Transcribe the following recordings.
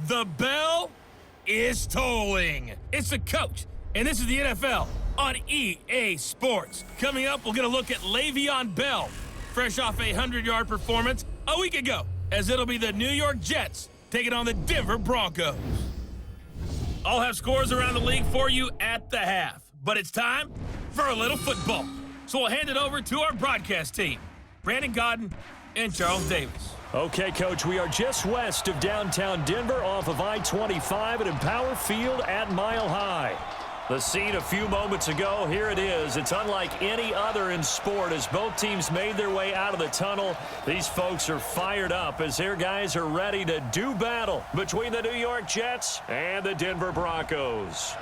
The bell is tolling. It's the coach, and this is the NFL on EA Sports. Coming up, we'll get a look at Le'Veon Bell, fresh off a 100-yard performance a week ago, as it'll be the New York Jets taking on the Denver Broncos. I'll have scores around the league for you at the half, but it's time for a little football. So we'll hand it over to our broadcast team, Brandon Godden and Charles Davis. Okay, Coach, we are just west of downtown Denver off of I-25 at Empower Field at Mile High. The scene a few moments ago, here it is. It's unlike any other in sport as both teams made their way out of the tunnel. These folks are fired up as their guys are ready to do battle between the New York Jets and the Denver Broncos.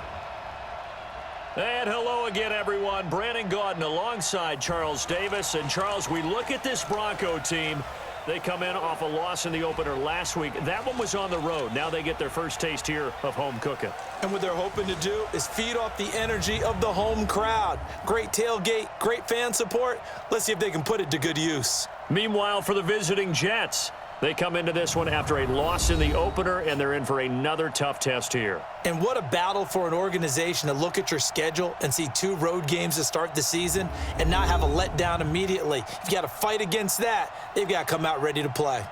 And hello again, everyone. Brandon Gaudin alongside Charles Davis. And, Charles, we look at this Bronco team. They come in off a loss in the opener last week. That one was on the road. Now they get their first taste here of home cooking. And what they're hoping to do is feed off the energy of the home crowd. Great tailgate, great fan support. Let's see if they can put it to good use. Meanwhile, for the visiting Jets, they come into this one after a loss in the opener, and they're in for another tough test here. And what a battle for an organization to look at your schedule and see 2 road games to start the season and not have a letdown immediately. You've got to fight against that. They've got to come out ready to play.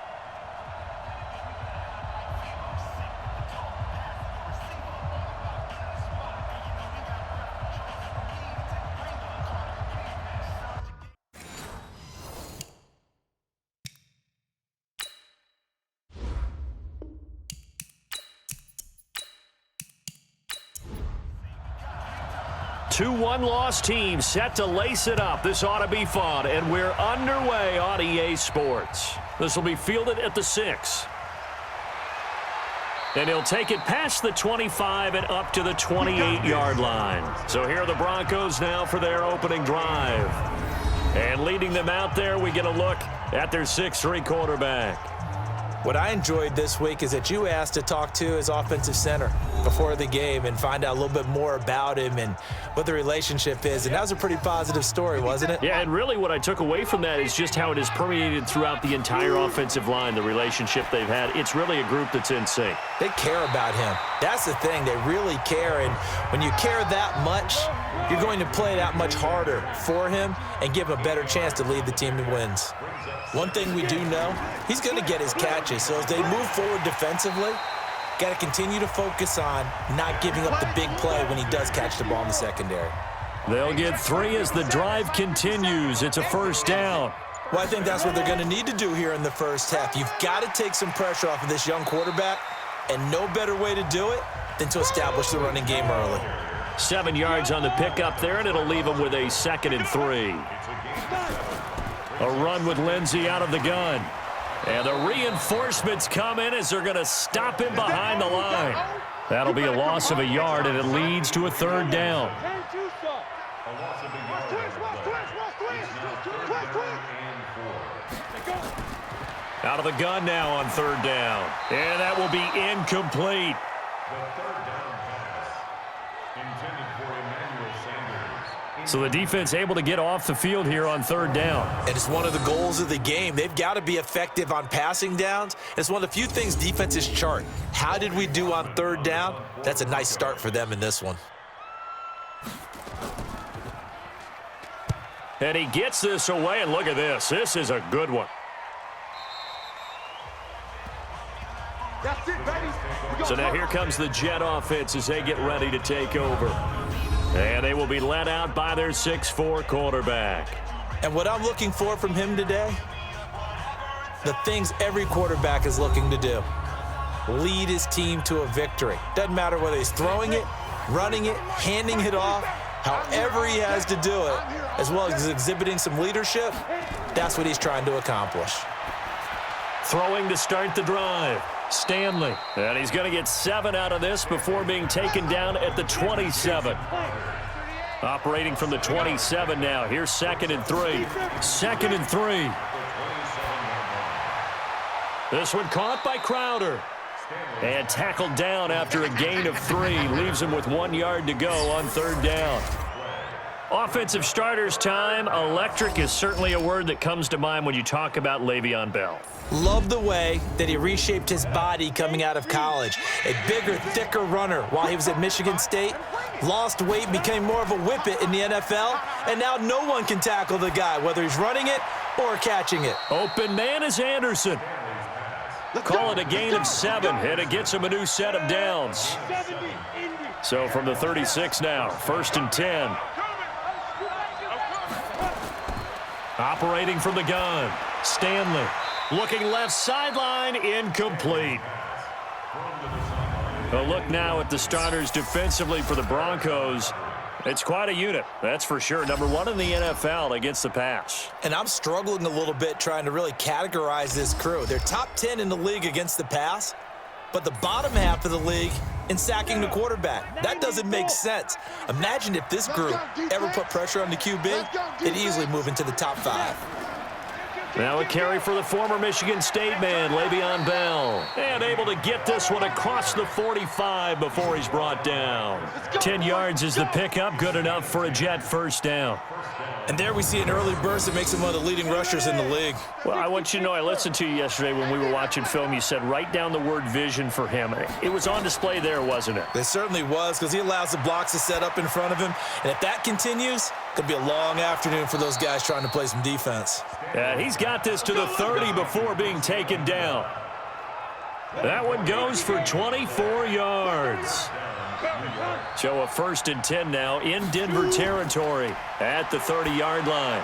Two one-loss teams set to lace it up. This ought to be fun, and we're underway on EA Sports. This will be fielded at the 6. And he'll take it past the 25 and up to the 28-yard line. So here are the Broncos now for their opening drive. And leading them out there, we get a look at their 6'3" quarterback. What I enjoyed this week is that you asked to talk to his offensive center before the game and find out a little bit more about him and what the relationship is. And that was a pretty positive story, wasn't it? Yeah, and really what I took away from that is just how it has permeated throughout the entire offensive line, the relationship they've had. It's really a group that's in sync. They care about him. That's the thing. They really care. And when you care that much, you're going to play that much harder for him and give him a better chance to lead the team to wins. One thing we do know, he's going to get his catches. So as they move forward defensively, got to continue to focus on not giving up the big play when he does catch the ball in the secondary. They'll get 3 as the drive continues. It's a first down. Well, I think that's what they're going to need to do here in the first half. You've got to take some pressure off of this young quarterback, and no better way to do it than to establish the running game early. 7 yards on the pickup there, and it'll leave him with a 2nd and 3. A run with Lindsey out of the gun. And the reinforcements come in as they're going to stop him behind the line. That'll be a loss of a yard, and it leads to a 3rd down. Out of the gun now on 3rd down. And that will be incomplete. So the defense able to get off the field here on 3rd down. And it's one of the goals of the game. They've got to be effective on passing downs. It's one of the few things defenses chart. How did we do on 3rd down? That's a nice start for them in this one. And he gets this away, and look at this. This is a good one. That's it, baby. So now here comes the Jet offense as they get ready to take over. And they will be led out by their 6'4" quarterback. And what I'm looking for from him today, the things every quarterback is looking to do. Lead his team to a victory. Doesn't matter whether he's throwing it, running it, handing it off, however he has to do it, as well as exhibiting some leadership, that's what he's trying to accomplish. Throwing to start the drive. Stanley. And he's going to get 7 out of this before being taken down at the 27. Operating from the 27 now. Here's 2nd and 3. 2nd and 3. This one caught by Crowder. And tackled down after a gain of 3. Leaves him with 1 yard to go on 3rd down. Offensive starters time. Electric is certainly a word that comes to mind when you talk about Le'Veon Bell. Love the way that he reshaped his body coming out of college. A bigger, thicker runner while he was at Michigan State. Lost weight, became more of a whippet in the NFL, and now no one can tackle the guy, whether he's running it or catching it. Open man is Anderson. Call it a gain of 7, and it gets him a new set of downs. So from the 36 now, 1st and 10. Operating from the gun, Stanley. Looking left sideline, incomplete. A look now at the starters defensively for the Broncos. It's quite a unit, that's for sure. Number 1 in the NFL against the pass. And I'm struggling a little bit trying to really categorize this crew. They're top 10 in the league against the pass, but the bottom half of the league in sacking the quarterback. That doesn't make sense. Imagine if this group ever put pressure on the QB, they'd easily move into the top 5. Now a carry for the former Michigan State man, Le'Veon Bell. And able to get this one across the 45 before he's brought down. 10 yards is the pickup, good enough for a Jet first down. And there we see an early burst that makes him one of the leading rushers in the league. Well, I want you to know, I listened to you yesterday when we were watching film. You said write down the word vision for him. It was on display there, wasn't it? It certainly was, because he allows the blocks to set up in front of him. And if that continues, it could be a long afternoon for those guys trying to play some defense. Yeah, he's got this to the 30 before being taken down. That one goes for 24 yards. So a 1st and 10 now in Denver territory at the 30-yard line.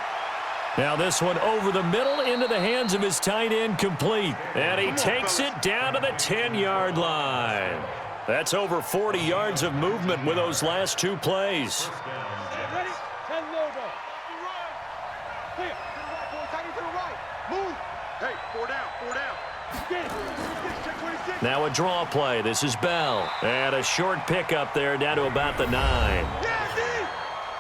Now this one over the middle into the hands of his tight end, complete. And he takes it down to the 10-yard line. That's over 40 yards of movement with those last 2 plays. Now a draw play. This is Bell. And a short pickup there down to about the 9.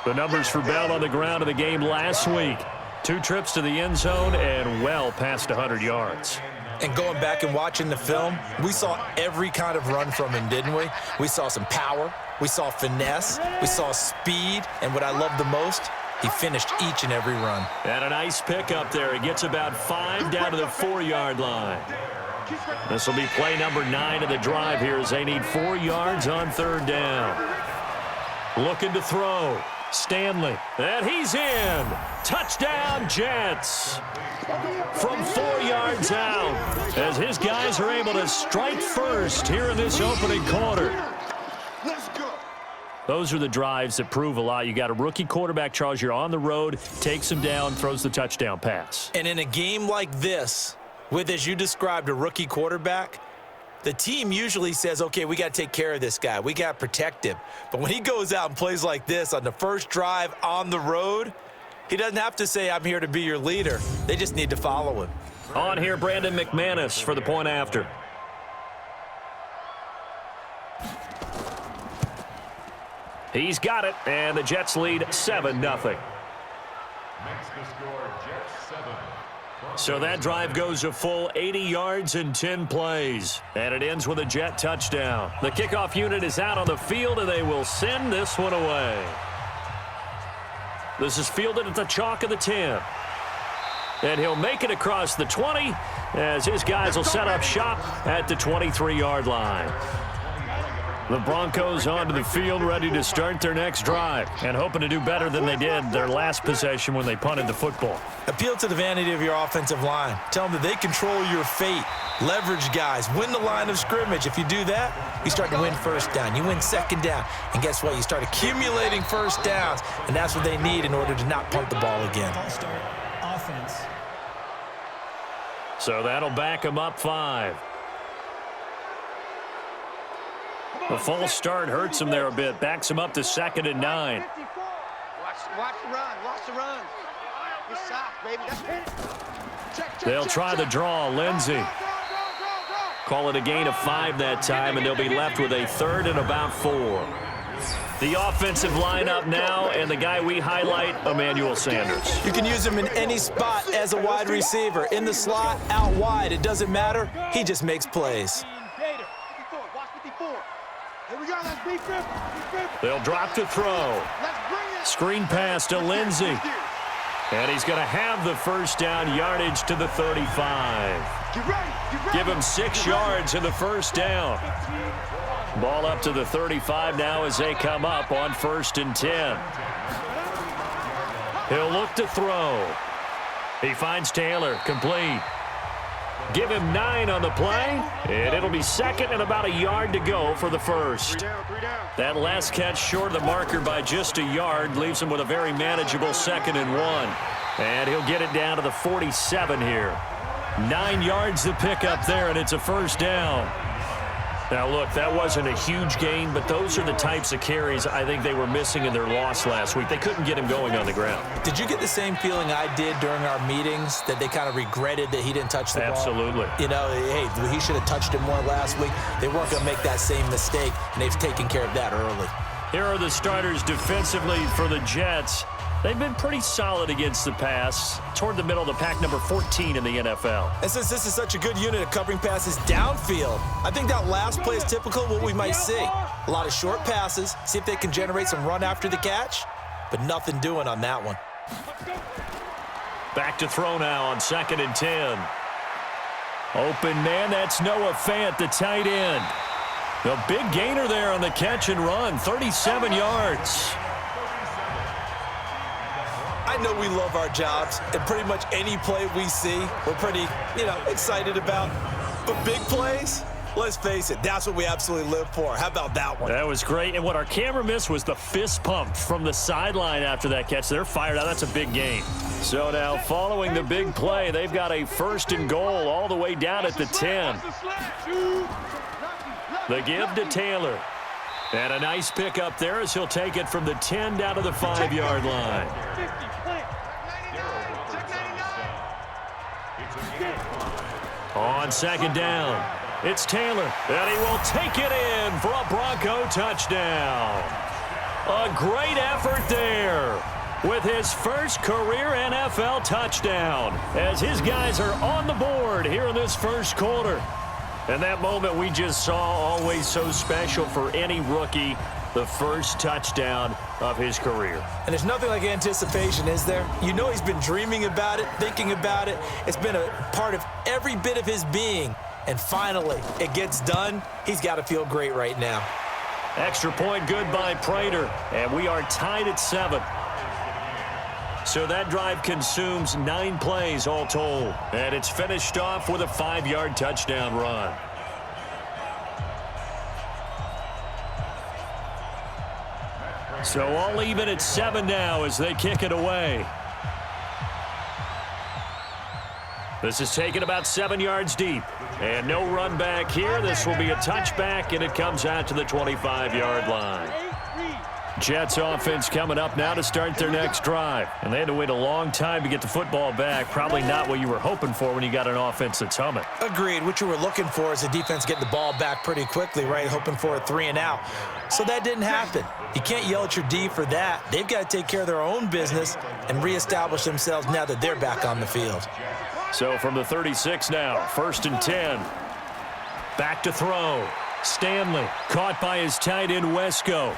The numbers for Bell on the ground in the game last week. 2 trips to the end zone and well past 100 yards. And going back and watching the film, we saw every kind of run from him, didn't we? We saw some power. We saw finesse. We saw speed. And what I love the most, he finished each and every run. And a nice pickup there. He gets about 5 down to the 4-yard line. This will be play number 9 of the drive here as they need 4 yards on 3rd down. Looking to throw. Stanley. And he's in. Touchdown, Jets. From 4 yards out as his guys are able to strike first here in this opening quarter. Those are the drives that prove a lot. You got a rookie quarterback, Charles. You're on the road, takes him down, throws the touchdown pass. And in a game like this, with, as you described, a rookie quarterback, the team usually says, okay, we got to take care of this guy. We got to protect him. But when he goes out and plays like this on the first drive on the road, he doesn't have to say, I'm here to be your leader. They just need to follow him. On here, Brandon McManus for the point after. He's got it, and the Jets lead 7-0. So that drive goes a full 80 yards in 10 plays. And it ends with a Jet touchdown. The kickoff unit is out on the field, and they will send this one away. This is fielded at the chalk of the 10. And he'll make it across the 20 as his guys will set up shop at the 23-yard line. The Broncos onto the field ready to start their next drive and hoping to do better than they did their last possession when they punted the football. Appeal to the vanity of your offensive line. Tell them that they control your fate. Leverage guys. Win the line of scrimmage. If you do that, you start to win first down. You win 2nd down. And guess what? You start accumulating first downs. And that's what they need in order to not punt the ball again. Offense. So that'll back them up 5. The false start hurts him there a bit. Backs him up to 2nd and 9. Watch the run. Watch the run. Good shot, baby. That's it. They'll try the draw. Lindsey. Call it a gain of 5 that time, and they'll be left with a 3rd and about 4. The offensive lineup now, and the guy we highlight, Emmanuel Sanders. You can use him in any spot as a wide receiver. In the slot, out wide. It doesn't matter. He just makes plays. Here we go. Let's beat them. They'll drop to throw. Let's bring it. Screen pass to Lindsey. And he's going to have the first down yardage to the 35. Give him 6 yards in the first down. Ball up to the 35 now as they come up on 1st and 10. He'll look to throw. He finds Taylor, complete. Give him 9 on the play, and it'll be 2nd and about a yard to go for the first. That last catch short of the marker by just a yard leaves him with a very manageable 2nd and 1. And he'll get it down to the 47 here. 9 yards to pick up there, and it's a first down. Now, look, that wasn't a huge gain, but those are the types of carries I think they were missing in their loss last week. They couldn't get him going on the ground. Did you get the same feeling I did during our meetings, that they kind of regretted that he didn't touch the ball? Absolutely. You know, hey, he should have touched it more last week. They weren't going to make that same mistake, and they've taken care of that early. Here are the starters defensively for the Jets. They've been pretty solid against the pass, toward the middle of the pack, number 14 in the NFL. And since this is such a good unit of covering passes downfield, I think that last play is typical of what we might see. A lot of short passes, see if they can generate some run after the catch, but nothing doing on that one. Back to throw now on 2nd and 10. Open man, that's Noah Fant, the tight end. The big gainer there on the catch and run, 37 yards. I know we love our jobs, and pretty much any play we see, we're pretty, excited about. But big plays, let's face it, that's what we absolutely live for. How about that one? That was great, and what our camera missed was the fist pump from the sideline after that catch. They're fired out. That's a big gain. So now, following the big play, they've got a 1st and goal all the way down at the 10. The give to Taylor. And a nice pick up there as he'll take it from the 10 down to the 5-yard line. On 2nd down, it's Taylor, and he will take it in for a Bronco touchdown. A great effort there with his first career NFL touchdown as his guys are on the board here in this first quarter. And that moment we just saw, always so special for any rookie, the first touchdown of his career. And there's nothing like anticipation, is there? You know he's been dreaming about it, thinking about it. It's been a part of every bit of his being. And finally, it gets done. He's got to feel great right now. Extra point good by Prater, and we are tied at 7. So that drive consumes 9 plays all told. And it's finished off with a 5-yard touchdown run. So all even at 7 now as they kick it away. This is taken about 7 yards deep. And no run back here. This will be a touchback, and it comes out to the 25-yard line. Jets offense coming up now to start their next drive. And they had to wait a long time to get the football back. Probably not what you were hoping for when you got an offense that's humming. Agreed. What you were looking for is the defense getting the ball back pretty quickly, right? Hoping for a 3 and out. So that didn't happen. You can't yell at your D for that. They've got to take care of their own business and reestablish themselves now that they're back on the field. So from the 36 now, 1st and 10. Back to throw. Stanley caught by his tight end Wesco.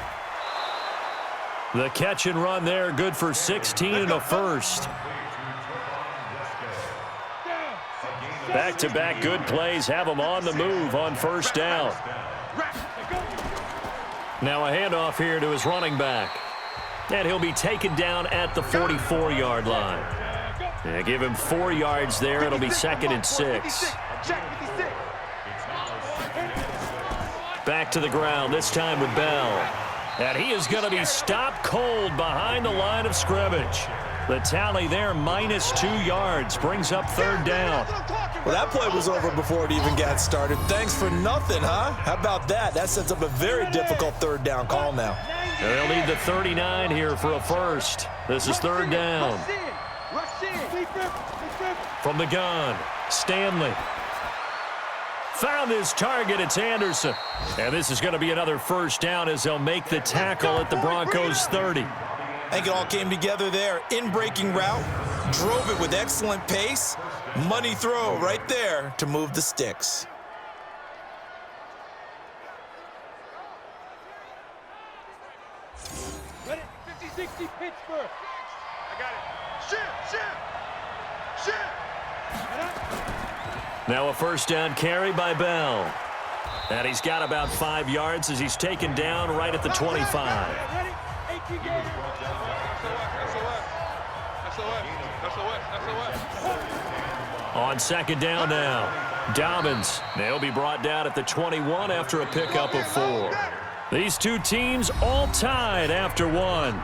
The catch and run there, good for 16 and a first. Back-to-back good plays have them on the move on 1st down. Now a handoff here to his running back. And he'll be taken down at the 44-yard line. Yeah, give him 4 yards there. It'll be 2nd and 6. Back to the ground, this time with Bell. And he is going to be stopped cold behind the line of scrimmage. The tally there, -2 yards, brings up 3rd down. Well, that play was over before it even got started. Thanks for nothing, huh? How about that? That sets up a very difficult 3rd down call now. And they'll need the 39 here for a first. This is 3rd down. From the gun, Stanley. Found his target, it's Anderson. And this is going to be another 1st down as they'll make the tackle at the Broncos 30. I think it all came together there. In-breaking route, drove it with excellent pace. Money throw right there to move the sticks. Ready? 50-60 Pittsburgh. I got it. Shit. Now a first down carry by Bell. And he's got about 5 yards as he's taken down right at the 25. Ready? 18 games. On second down now, Dobbins. They'll be brought down at the 21 after a pickup of 4. These two teams all tied after 1.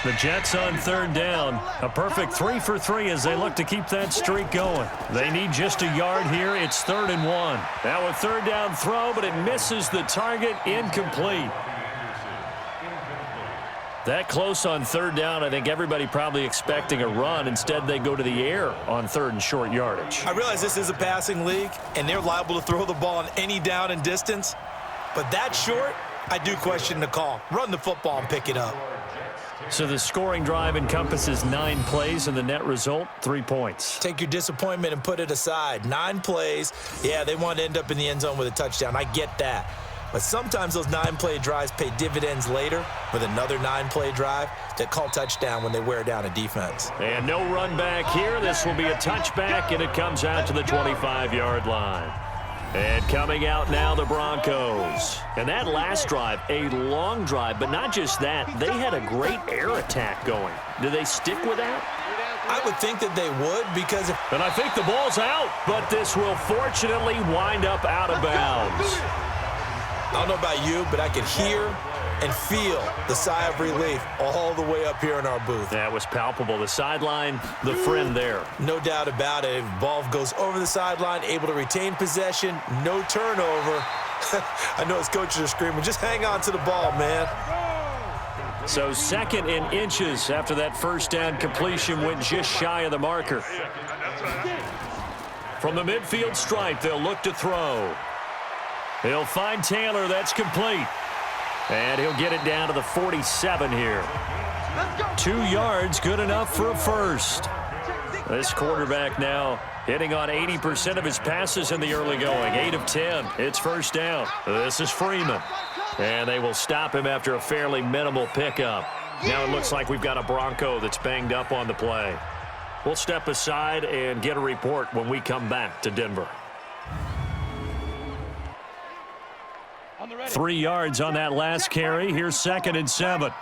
The Jets on third down. A perfect 3 for 3 as they look to keep that streak going. They need just a yard here. It's 3rd and 1. Now a third down throw, but it misses the target. Incomplete. That close on third down, I think everybody probably expecting a run. Instead, they go to the air on 3rd and short yardage. I realize this is a passing league, and they're liable to throw the ball on any down and distance. But that short, I do question the call. Run the football and pick it up. So the scoring drive encompasses 9 plays, and the net result, 3 points. Take your disappointment and put it aside. 9 plays. Yeah, they want to end up in the end zone with a touchdown. I get that. But sometimes those 9-play drives pay dividends later with another 9-play drive that call touchdown when they wear down a defense. And no run back here. This will be a touchback, and it comes out to the 25-yard line. And coming out now, the Broncos. And that last drive, a long drive, but not just that. They had a great air attack going. Do they stick with that? I would think that they would because if... And I think the ball's out, but this will fortunately wind up out of bounds. I don't know about you, but I could hear and feel the sigh of relief all the way up here in our booth. That was palpable. The sideline, the friend there. No doubt about it. If the ball goes over the sideline, able to retain possession, no turnover. I know his coaches are screaming, just hang on to the ball, man. So 2nd and inches after that first down completion went just shy of the marker. From the midfield stripe, they'll look to throw. He'll find Taylor. That's complete. And he'll get it down to the 47 here. 2 yards, good enough for a first. This quarterback now hitting on 80% of his passes in the early going. 8 of 10. It's first down. This is Freeman. And they will stop him after a fairly minimal pickup. Now it looks like we've got a Bronco that's banged up on the play. We'll step aside and get a report when we come back to Denver. 3 yards on that last carry. Here's 2nd and 7.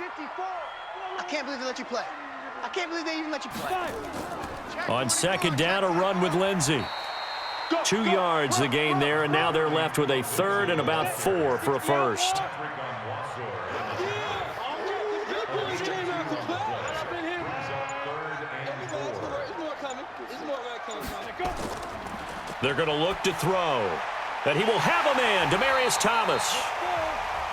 I can't believe they let you play. I can't believe they even let you play. On second down, a run with Lindsey. 2 yards the gain there, and now they're left with a 3rd and about 4 for a first. They're going to look to throw. And he will have a man, Demaryius Thomas.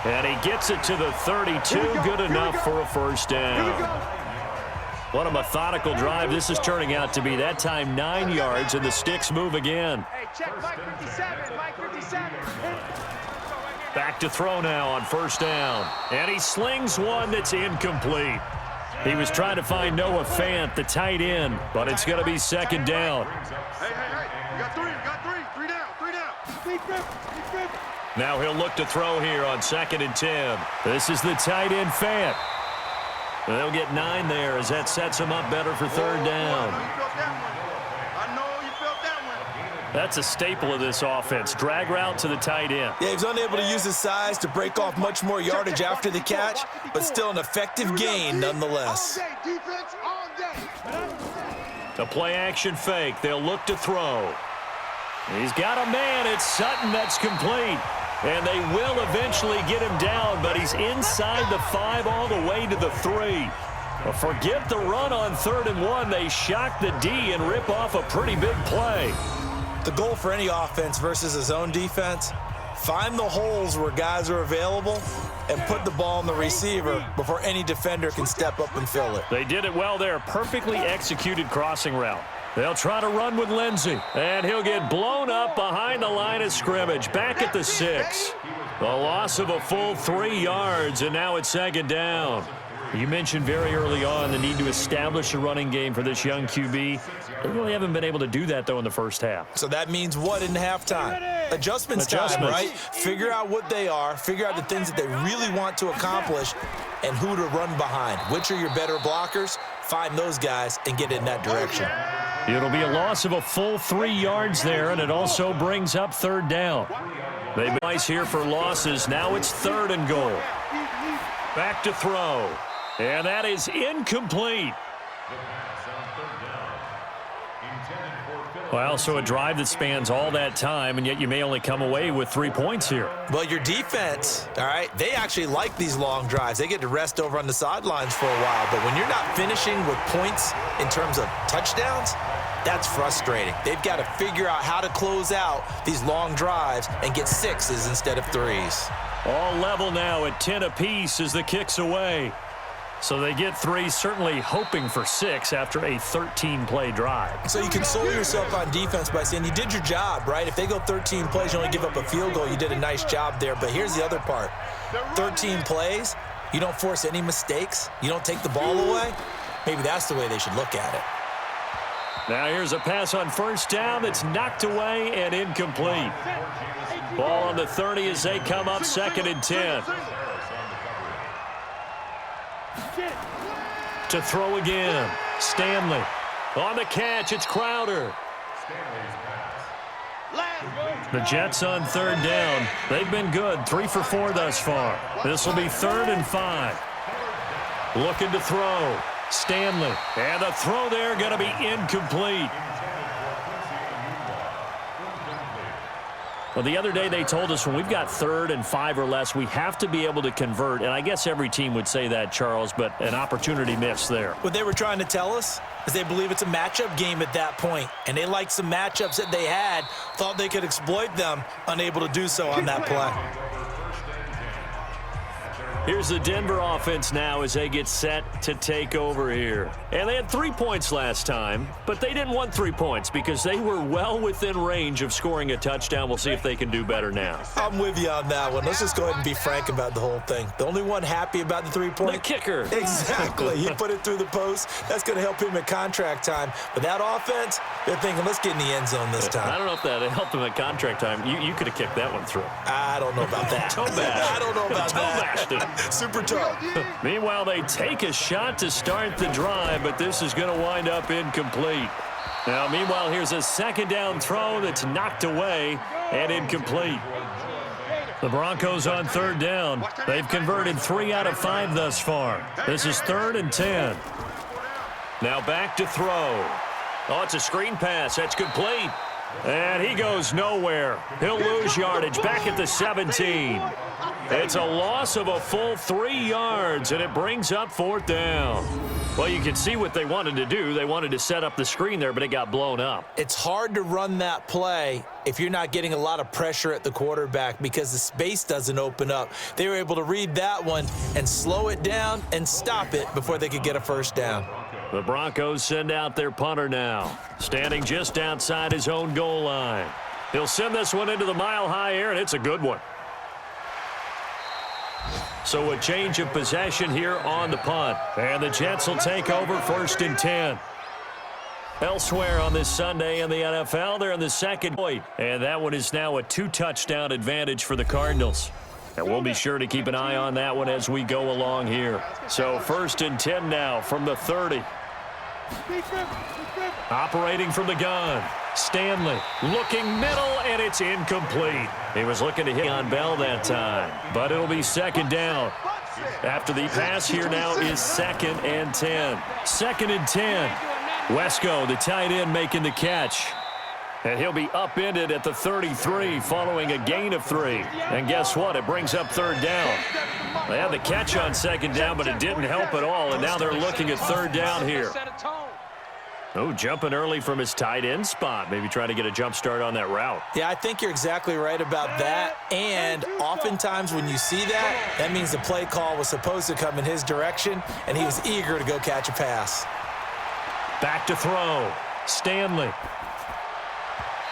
And he gets it to the 32, good enough for a first down. What a methodical drive this is turning out to be. That time 9 yards, and the sticks move again. Hey, check Mike 57, Mike 57. Back to throw now on first down. And he slings one that's incomplete. He was trying to find Noah Fant, the tight end, but it's going to be 2nd down. Hey, you got 3, three down. Now he'll look to throw here on 2nd and 10. This is the tight end Fant. They'll get 9 there as that sets him up better for 3rd down. I know you felt that one. That's a staple of this offense. Drag route to the tight end. Yeah, he was unable to use his size to break off much more yardage after the catch, but still an effective gain nonetheless. Defense all day. A play-action fake. They'll look to throw. He's got a man. It's Sutton. That's complete. And they will eventually get him down, but he's inside the 5 all the way to the 3. But forget the run on 3rd and 1. They shock the D and rip off a pretty big play. The goal for any offense versus his own defense, find the holes where guys are available and put the ball on the receiver before any defender can step up and fill it. They did it well there. Perfectly executed crossing route. They'll try to run with Lindsey, and he'll get blown up behind the line of scrimmage, back at the 6. The loss of a full 3 yards, and now it's 2nd down. You mentioned very early on the need to establish a running game for this young QB. They really haven't been able to do that, though, in the first half. So that means what in halftime? Adjustments time, right? Figure out what they are, figure out the things that they really want to accomplish, and who to run behind. Which are your better blockers? Find those guys and get in that direction. It'll be a loss of a full 3 yards there, and it also brings up third down. They've been twice here for losses. Now it's 3rd and goal. Back to throw. And that is incomplete. Well, so a drive that spans all that time, and yet you may only come away with 3 points here. Well, your defense, all right, they actually like these long drives. They get to rest over on the sidelines for a while. But when you're not finishing with points in terms of touchdowns, that's frustrating. They've got to figure out how to close out these long drives and get 6s instead of 3s. All level now at 10 apiece as the kick's away. So they get 3, certainly hoping for 6 after a 13-play drive. So you console yourself on defense by saying you did your job, right? If they go 13 plays, you only give up a field goal, you did a nice job there. But here's the other part. 13 plays, you don't force any mistakes, you don't take the ball away. Maybe that's the way they should look at it. Now here's a pass on first down that's knocked away and incomplete. Ball on the 30 as they come up 2nd and 10. To throw again. Stanley. On the catch, it's Crowder. The Jets on 3rd down. They've been good, 3 for 4 thus far. This will be 3rd and 5. Looking to throw. Stanley. And the throw there going to be incomplete. Well, the other day they told us when we've got 3rd and 5 or less, we have to be able to convert. And I guess every team would say that, Charles, but an opportunity missed there. What they were trying to tell us is they believe it's a matchup game at that point. And they liked some matchups that they had, thought they could exploit them, unable to do so on that play. Here's the Denver offense now as they get set to take over here. And they had 3 points last time, but they didn't want 3 points because they were well within range of scoring a touchdown. We'll see if they can do better now. I'm with you on that one. Let's just go ahead and be frank about the whole thing. The only one happy about the 3-point? The kicker. Exactly. He put it through the post. That's going to help him at contract time. But that offense, they're thinking, let's get in the end zone this time. I don't know if that helped him at contract time. You could have kicked that one through. I don't know about that. Toe bash. I don't know about that. Toe bashed it. Super toe. Meanwhile, they take a shot to start the drive, but this is going to wind up incomplete. Now, meanwhile, here's a 2nd down throw that's knocked away and incomplete. The Broncos on 3rd down. They've converted 3 out of 5 thus far. This is 3rd and 10. Now back to throw. Oh, it's a screen pass. That's complete. And he goes nowhere. He'll lose yardage back at the 17. It's a loss of a full 3 yards, and it brings up 4th down. Well, you can see what they wanted to do. They wanted to set up the screen there, but it got blown up. It's hard to run that play if you're not getting a lot of pressure at the quarterback because the space doesn't open up. They were able to read that one and slow it down and stop it before they could get a 1st down. The Broncos send out their punter now, standing just outside his own goal line. He'll send this one into the mile-high air, and it's a good one. So a change of possession here on the punt. And the Jets will take over 1st and 10. Elsewhere on this Sunday in the NFL, they're in the 2nd point. And that one is now a 2-touchdown advantage for the Cardinals. And we'll be sure to keep an eye on that one as we go along here. So 1st and 10 now from the 30. Operating from the gun. Stanley looking middle, and it's incomplete. He was looking to hit on Bell that time, but it'll be 2nd down. After the pass here now is 2nd and 10. 2nd and 10. Wesco, the tight end, making the catch. And he'll be upended at the 33 following a gain of 3. And guess what? It brings up 3rd down. They had the catch on 2nd down, but it didn't help at all, and now they're looking at 3rd down here. Oh, jumping early from his tight end spot. Maybe trying to get a jump start on that route. Yeah, I think you're exactly right about that. And oftentimes when you see that, that means the play call was supposed to come in his direction, and he was eager to go catch a pass. Back to throw. Stanley.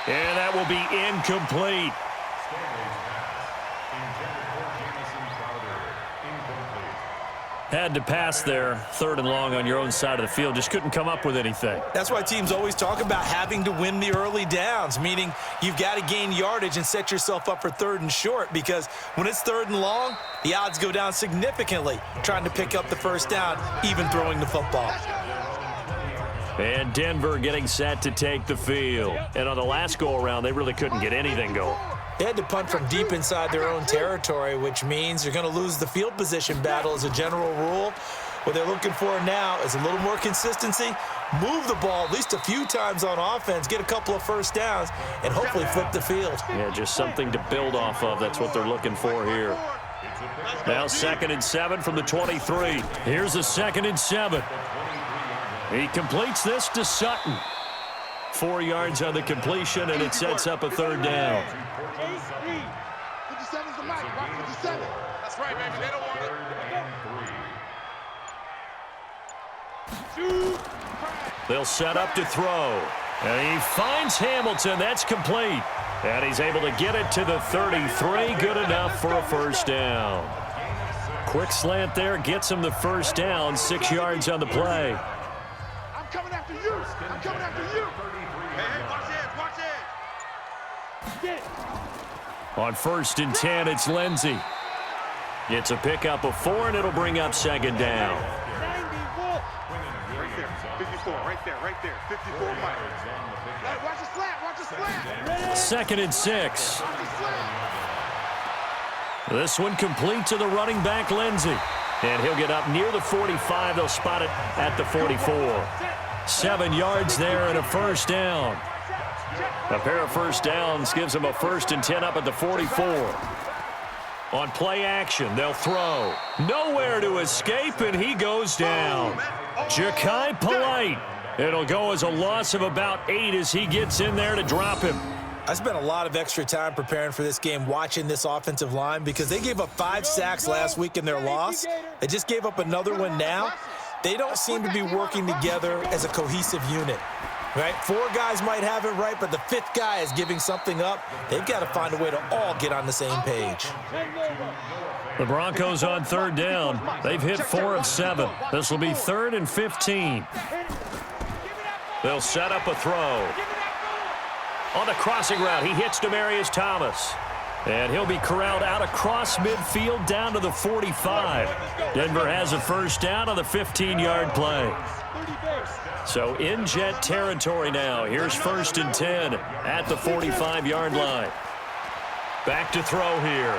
And that will be incomplete. Had to pass there, 3rd and long on your own side of the field. Just couldn't come up with anything. That's why teams always talk about having to win the early downs, meaning you've got to gain yardage and set yourself up for 3rd and short, because when it's 3rd and long, the odds go down significantly trying to pick up the first down, even throwing the football. And Denver getting set to take the field. And on the last go-around, they really couldn't get anything going. They had to punt from deep inside their own territory, which means you're going to lose the field position battle as a general rule. What they're looking for now is a little more consistency, move the ball at least a few times on offense, get a couple of first downs, and hopefully flip the field. Yeah, just something to build off of. That's what they're looking for here. Now 2nd and 7 from the 23. Here's a 2nd and 7. He completes this to Sutton. 4 yards on the completion, and it sets up a 3rd down. 57's the mic. Watch 57. That's right, baby. They don't want it. They'll set up to throw. And he finds Hamilton. That's complete. And he's able to get it to the 33. Good enough for a first down. Quick slant there. Gets him the first down. 6 yards on the play. I'm coming after you. I'm coming after you. Hey, watch it. Get it. On 1st and 10, it's Lindsey. It's a pickup of 4, and it'll bring up 2nd down. 91. Right there. 54. Right there. 54. Watch the slant. Watch the slant. 2nd and 6. This one complete to the running back, Lindsey. And he'll get up near the 45. They'll spot it at the 44. 7 yards there and a first down. A pair of first downs gives them a 1st and 10 up at the 44. On play action, they'll throw. Nowhere to escape, and he goes down. Ja'Kai Polite. It'll go as a loss of about 8 as he gets in there to drop him. I spent a lot of extra time preparing for this game, watching this offensive line, because they gave up 5 sacks last week in their loss. They just gave up another one now. They don't seem to be working together as a cohesive unit. Right? 4 guys might have it right, but the 5th guy is giving something up. They've got to find a way to all get on the same page. The Broncos on 3rd down. They've hit 4 of 7. This will be 3rd and 15. They'll set up a throw. On the crossing route, he hits Demaryius Thomas. And he'll be corralled out across midfield down to the 45. Denver has a first down on the 15-yard play. So in Jet territory now. Here's 1st and 10 at the 45-yard line. Back to throw here.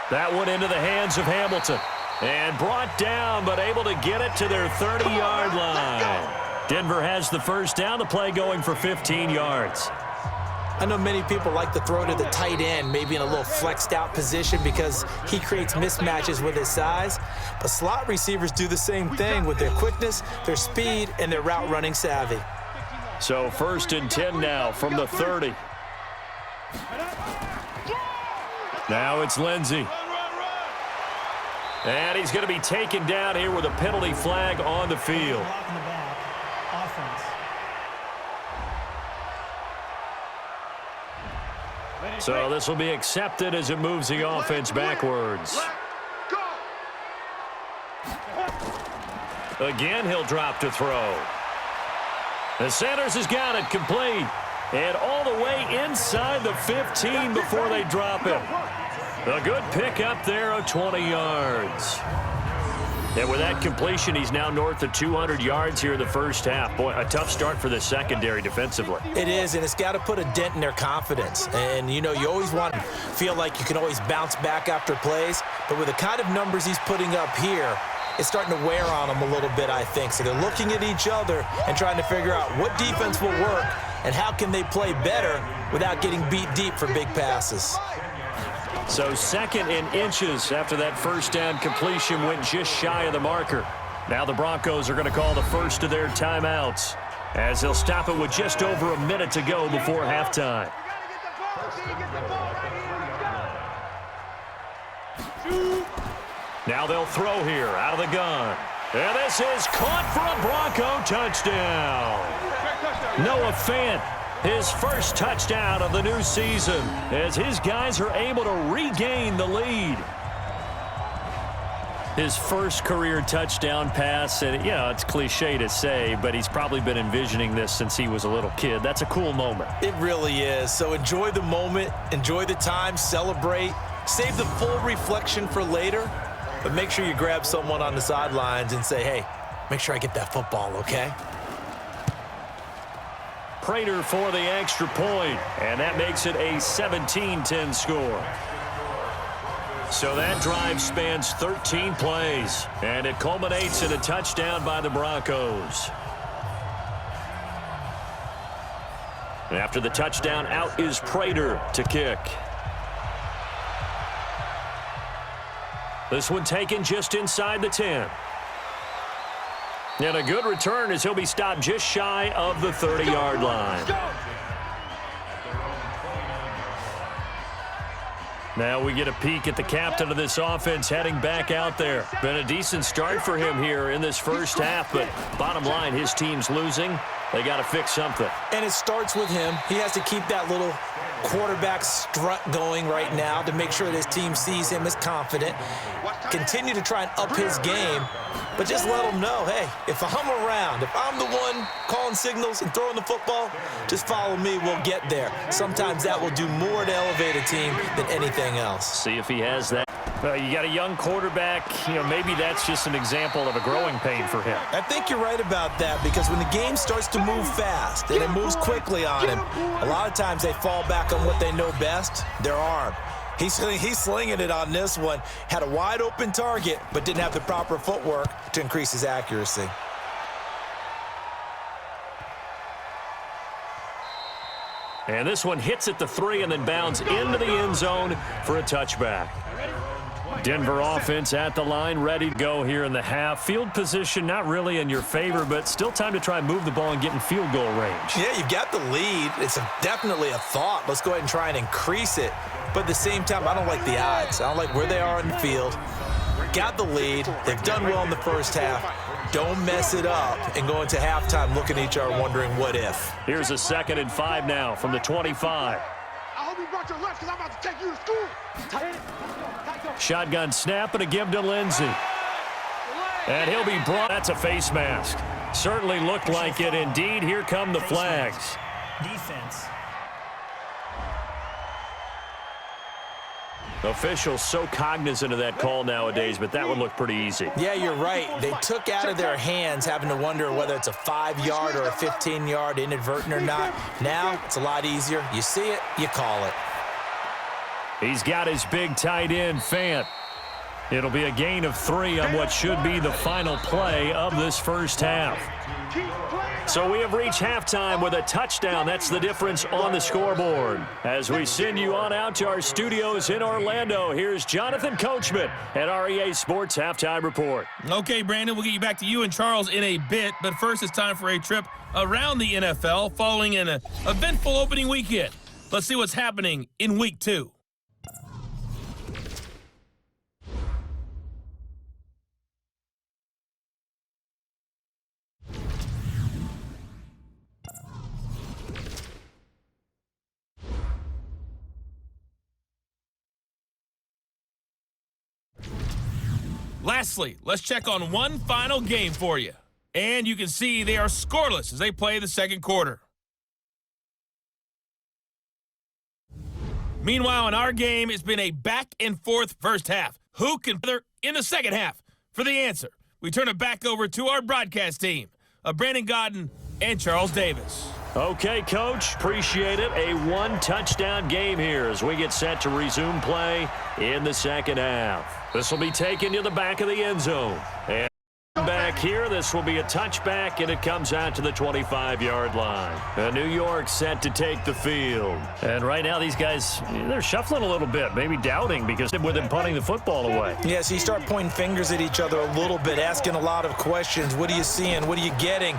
That one into the hands of Hamilton. And brought down, but able to get it to their 30-yard line. Denver has the first down. The play going for 15 yards. I know many people like to throw to the tight end, maybe in a little flexed out position because he creates mismatches with his size. But slot receivers do the same thing with their quickness, their speed, and their route running savvy. So 1st and 10 now from the 30. Now it's Lindsey. And he's going to be taken down here with a penalty flag on the field. So this will be accepted as it moves the offense backwards. Again, he'll drop to throw. And Sanders has got it complete. And all the way inside the 15 before they drop him. A good pickup there of 20 yards. And with that completion, he's now north of 200 yards here in the first half. Boy, a tough start for the secondary defensively. It is, and it's got to put a dent in their confidence. And, you know, you always want to feel like you can always bounce back after plays. But with the kind of numbers he's putting up here, it's starting to wear on them a little bit, I think. So they're looking at each other and trying to figure out what defense will work and how can they play better without getting beat deep for big passes. So 2nd and inches after that first down completion went just shy of the marker. Now the Broncos are going to call the first of their timeouts as they'll stop it with just over a minute to go before halftime. Now they'll throw here out of the gun. And this is caught for a Bronco touchdown. Noah Fant, his first touchdown of the new season as his guys are able to regain the lead. His first career touchdown pass, and you know, it's cliche to say, but he's probably been envisioning this since he was a little kid. That's a cool moment. It really is. So enjoy the moment, enjoy the time, celebrate, save the full reflection for later, but make sure you grab someone on the sidelines and say, hey, make sure I get that football, okay? Prater for the extra point, and that makes it a 17-10 score. So that drive spans 13 plays, and it culminates in a touchdown by the Broncos. And after the touchdown, out is Prater to kick. This one taken just inside the 10. And a good return as he'll be stopped just shy of the 30-yard line. Now we get a peek at the captain of this offense heading back out there. Been a decent start for him here in this first half, but bottom line, his team's losing. They got to fix something. And it starts with him. He has to keep that little quarterback strut going right now to make sure that his team sees him as confident. Continue to try and up his game, but just let him know, hey, if I'm around, if I'm the one calling signals and throwing the football, just follow me, we'll get there. Sometimes that will do more to elevate a team than anything else. See if he has that. You got a young quarterback, maybe that's just an example of a growing pain for him. I think you're right about that, because when the game starts to move fast and it moves quickly on him, a lot of times they fall back on what they know best, their arm. He's slinging it on this one. Had a wide open target, but didn't have the proper footwork to increase his accuracy. And this one hits at the 3 and then bounds into the end zone for a touchback. Denver offense at the line, ready to go here in the half. Field position not really in your favor, but still time to try and move the ball and get in field goal range. Yeah, you've got the lead. It's definitely a thought. Let's go ahead and try and increase it. But at the same time, I don't like the odds. I don't like where they are in the field. Got the lead. They've done well in the first half. Don't mess it up and go into halftime looking at each other wondering what if. Here's a 2nd and 5 now from the 25. I hope you brought your lunch because I'm about to take you to school. Shotgun snap and a give to Lindsey. And he'll be brought. That's a face mask. Certainly looked like it. Indeed, here come the flags. Defense. Officials so cognizant of that call nowadays, but that would look pretty easy. Yeah, you're right. They took out of their hands having to wonder whether it's a 5-yard or a 15-yard inadvertent or not. Now it's a lot easier. You see it, you call it. He's got his big tight end, Fant. It'll be a gain of 3 on what should be the final play of this first half. So we have reached halftime with a touchdown. That's the difference on the scoreboard. As we send you on out to our studios in Orlando, here's Jonathan Coachman at REA Sports Halftime Report. Okay, Brandon, we'll get you back to you and Charles in a bit, but first it's time for a trip around the NFL following an eventful opening weekend. Let's see what's happening in Week 2. Lastly, let's check on one final game for you. And you can see they are scoreless as they play the second quarter. Meanwhile, in our game, it's been a back-and-forth first half. Who can better in the second half? For the answer, we turn it back over to our broadcast team of Brandon Godden and Charles Davis. Okay, Coach, appreciate it. A one-touchdown game here as we get set to resume play in the second half. This will be taken to the back of the end zone. And back here, this will be a touchback, and it comes out to the 25-yard line. New York set to take the field. And right now, these guys, they're shuffling a little bit, maybe doubting because with them punting the football away. Yeah, so you start pointing fingers at each other a little bit, asking a lot of questions. What are you seeing? What are you getting?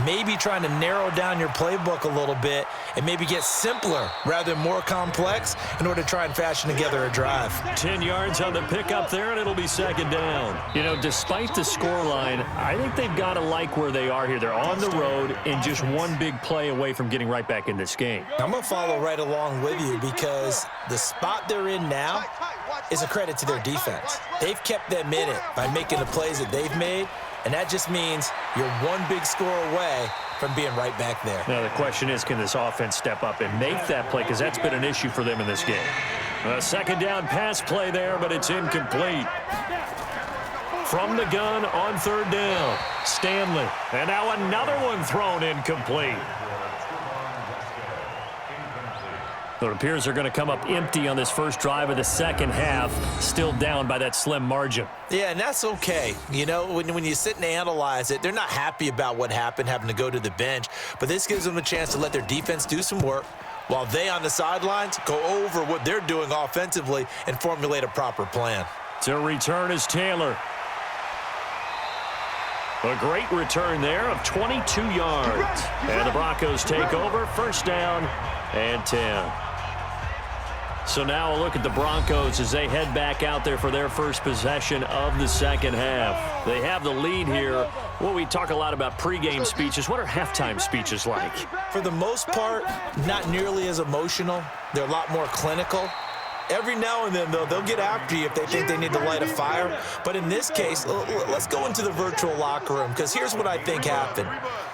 Maybe trying to narrow down your playbook a little bit and maybe get simpler rather than more complex in order to try and fashion together a drive. 10 yards on the pickup there, and it'll be second down. You know, despite the scoreline, I think they've got to like where they are here. They're on the road and just one big play away from getting right back in this game. I'm going to follow right along with you because the spot they're in now, is a credit to their defense. They've kept them in it by making the plays that they've made, and that just means you're one big score away from being right back there. Now, the question is, can this offense step up and make that play? Because that's been an issue for them in this game. A second down pass play there, but it's incomplete. From the gun on third down, Stanley. And now another one thrown incomplete. So it appears they're going to come up empty on this first drive of the second half, still down by that slim margin. Yeah, and that's okay. You know, when you sit and analyze it, they're not happy about what happened, having to go to the bench. But this gives them a chance to let their defense do some work while they on the sidelines go over what they're doing offensively and formulate a proper plan. To return is Taylor. A great return there of 22 yards. And the Broncos take over, first down and 10. So now a look at the Broncos as they head back out there for their first possession of the second half. They have the lead here. Well, we talk a lot about pregame speeches. What are halftime speeches like? For the most part, not nearly as emotional. They're a lot more clinical. Every now and then, though, they'll get after you if they think they need to light a fire. But in this case, let's go into the virtual locker room, because here's what I think happened.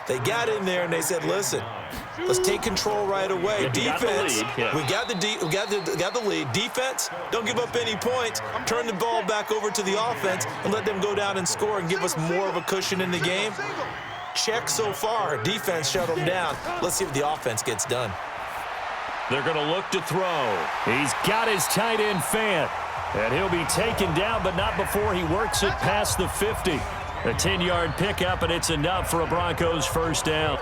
They got in there and they said, listen, let's take control right away. Yeah, defense, we got the lead. Defense, don't give up any points. Turn the ball back over to the offense and let them go down and score and give us more of a cushion in the game. Check so far. Defense shut them down. Let's see if the offense gets done. They're going to look to throw. He's got his tight end Fant. And he'll be taken down, but not before he works it past the 50. A 10-yard pickup, and it's enough for a Broncos first down.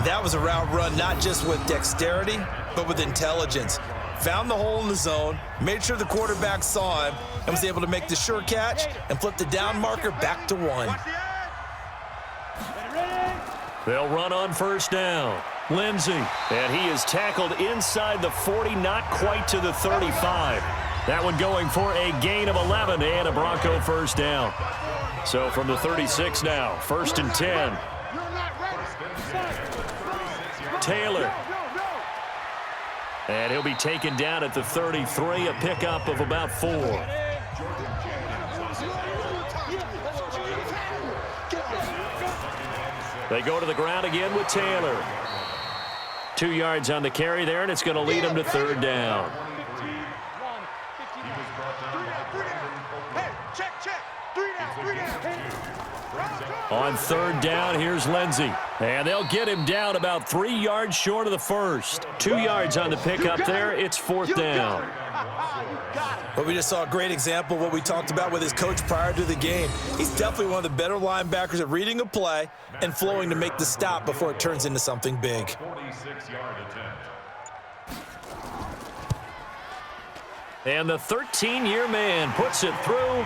That was a route run not just with dexterity, but with intelligence. Found the hole in the zone, made sure the quarterback saw him, and was able to make the sure catch and flip the down marker back to 1. They'll run on first down. Lindsey, and he is tackled inside the 40, not quite to the 35. That one going for a gain of 11 and a Bronco first down. So from the 36 now, first and 10. Taylor. And he'll be taken down at the 33, a pickup of about 4. They go to the ground again with Taylor. 2 yards on the carry there, and it's going to lead him to third down. On third down, here's Lindsey. And they'll get him down about 3 yards short of the first. 2 yards on the pickup there. It's fourth down. But we just saw a great example of what we talked about with his coach prior to the game. He's definitely one of the better linebackers at reading a play and flowing to make the stop before it turns into something big. 46-yard attempt. And the 13-year man puts it through,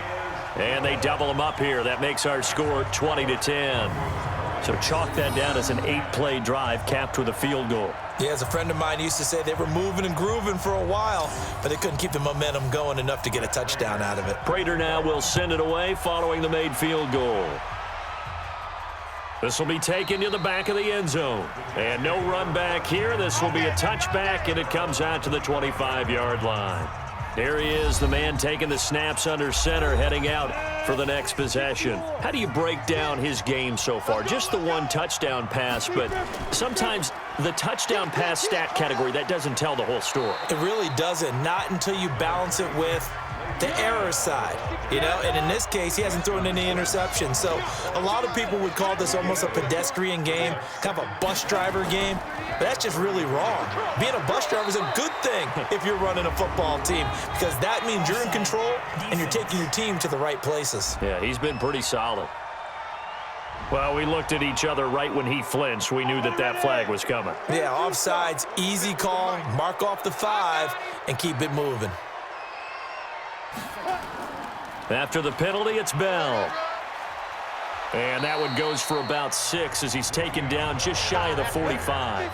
and they double him up here. That makes our score 20-10. So chalk that down as an 8-play drive capped with a field goal. Yeah, as a friend of mine used to say, they were moving and grooving for a while, but they couldn't keep the momentum going enough to get a touchdown out of it. Prater now will send it away following the made field goal. This will be taken to the back of the end zone. And no run back here. This will be a touchback, and it comes out to the 25-yard line. There he is, the man taking the snaps under center, heading out for the next possession. How do you break down his game so far? Just the one touchdown pass, but sometimes the touchdown pass stat category, that doesn't tell the whole story. It really doesn't, not until you balance it with the error side, you know, and in this case, he hasn't thrown any interceptions. So a lot of people would call this almost a pedestrian game, kind of a bus driver game, but that's just really wrong. Being a bus driver is a good thing if you're running a football team, because that means you're in control and you're taking your team to the right places. Yeah, he's been pretty solid. Well, we looked at each other right when he flinched. We knew that that flag was coming. Yeah, offsides, easy call, mark off the 5, and keep it moving. After the penalty, it's Bell. And that one goes for about 6 as he's taken down just shy of the 45. It's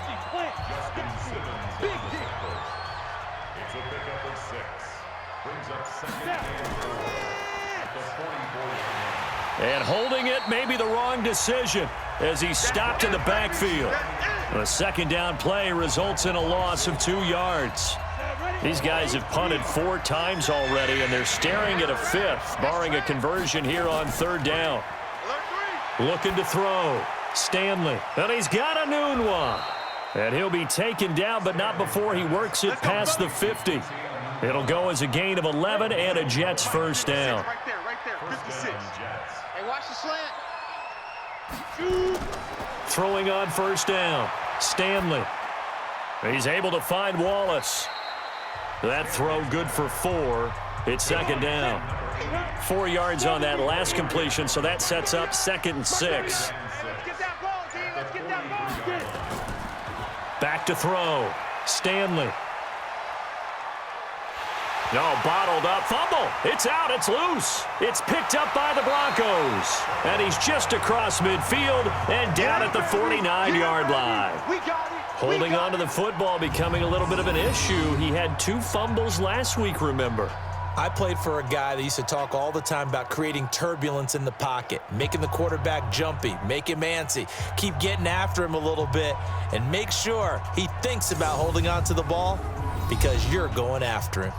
a pickup of 6. Brings up second at the 44. And holding it may be the wrong decision as he's stopped in the backfield. A second down play results in a loss of 2 yards. These guys have punted 4 times already, and they're staring at a 5th, barring a conversion here on 3rd down. Looking to throw. Stanley. And he's got a noon one. And he'll be taken down, but not before he works it past the 50. It'll go as a gain of 11 and a Jets first down. Right there, 56. Hey, watch the slant. Throwing on first down. Stanley. He's able to find Wallace. That throw good for 4. It's 2nd down. 4 yards on that last completion, so that sets up 2nd and 6. Let's get that ball, D. Let's get that ball. Back to throw. Stanley. No, bottled up. Fumble. It's out. It's loose. It's picked up by the Broncos. And he's just across midfield and down at the 49-yard line. We got it. Holding on to the football becoming a little bit of an issue. He had 2 fumbles last week, remember. I played for a guy that used to talk all the time about creating turbulence in the pocket, making the quarterback jumpy, make him antsy, keep getting after him a little bit, and make sure he thinks about holding on to the ball because you're going after him.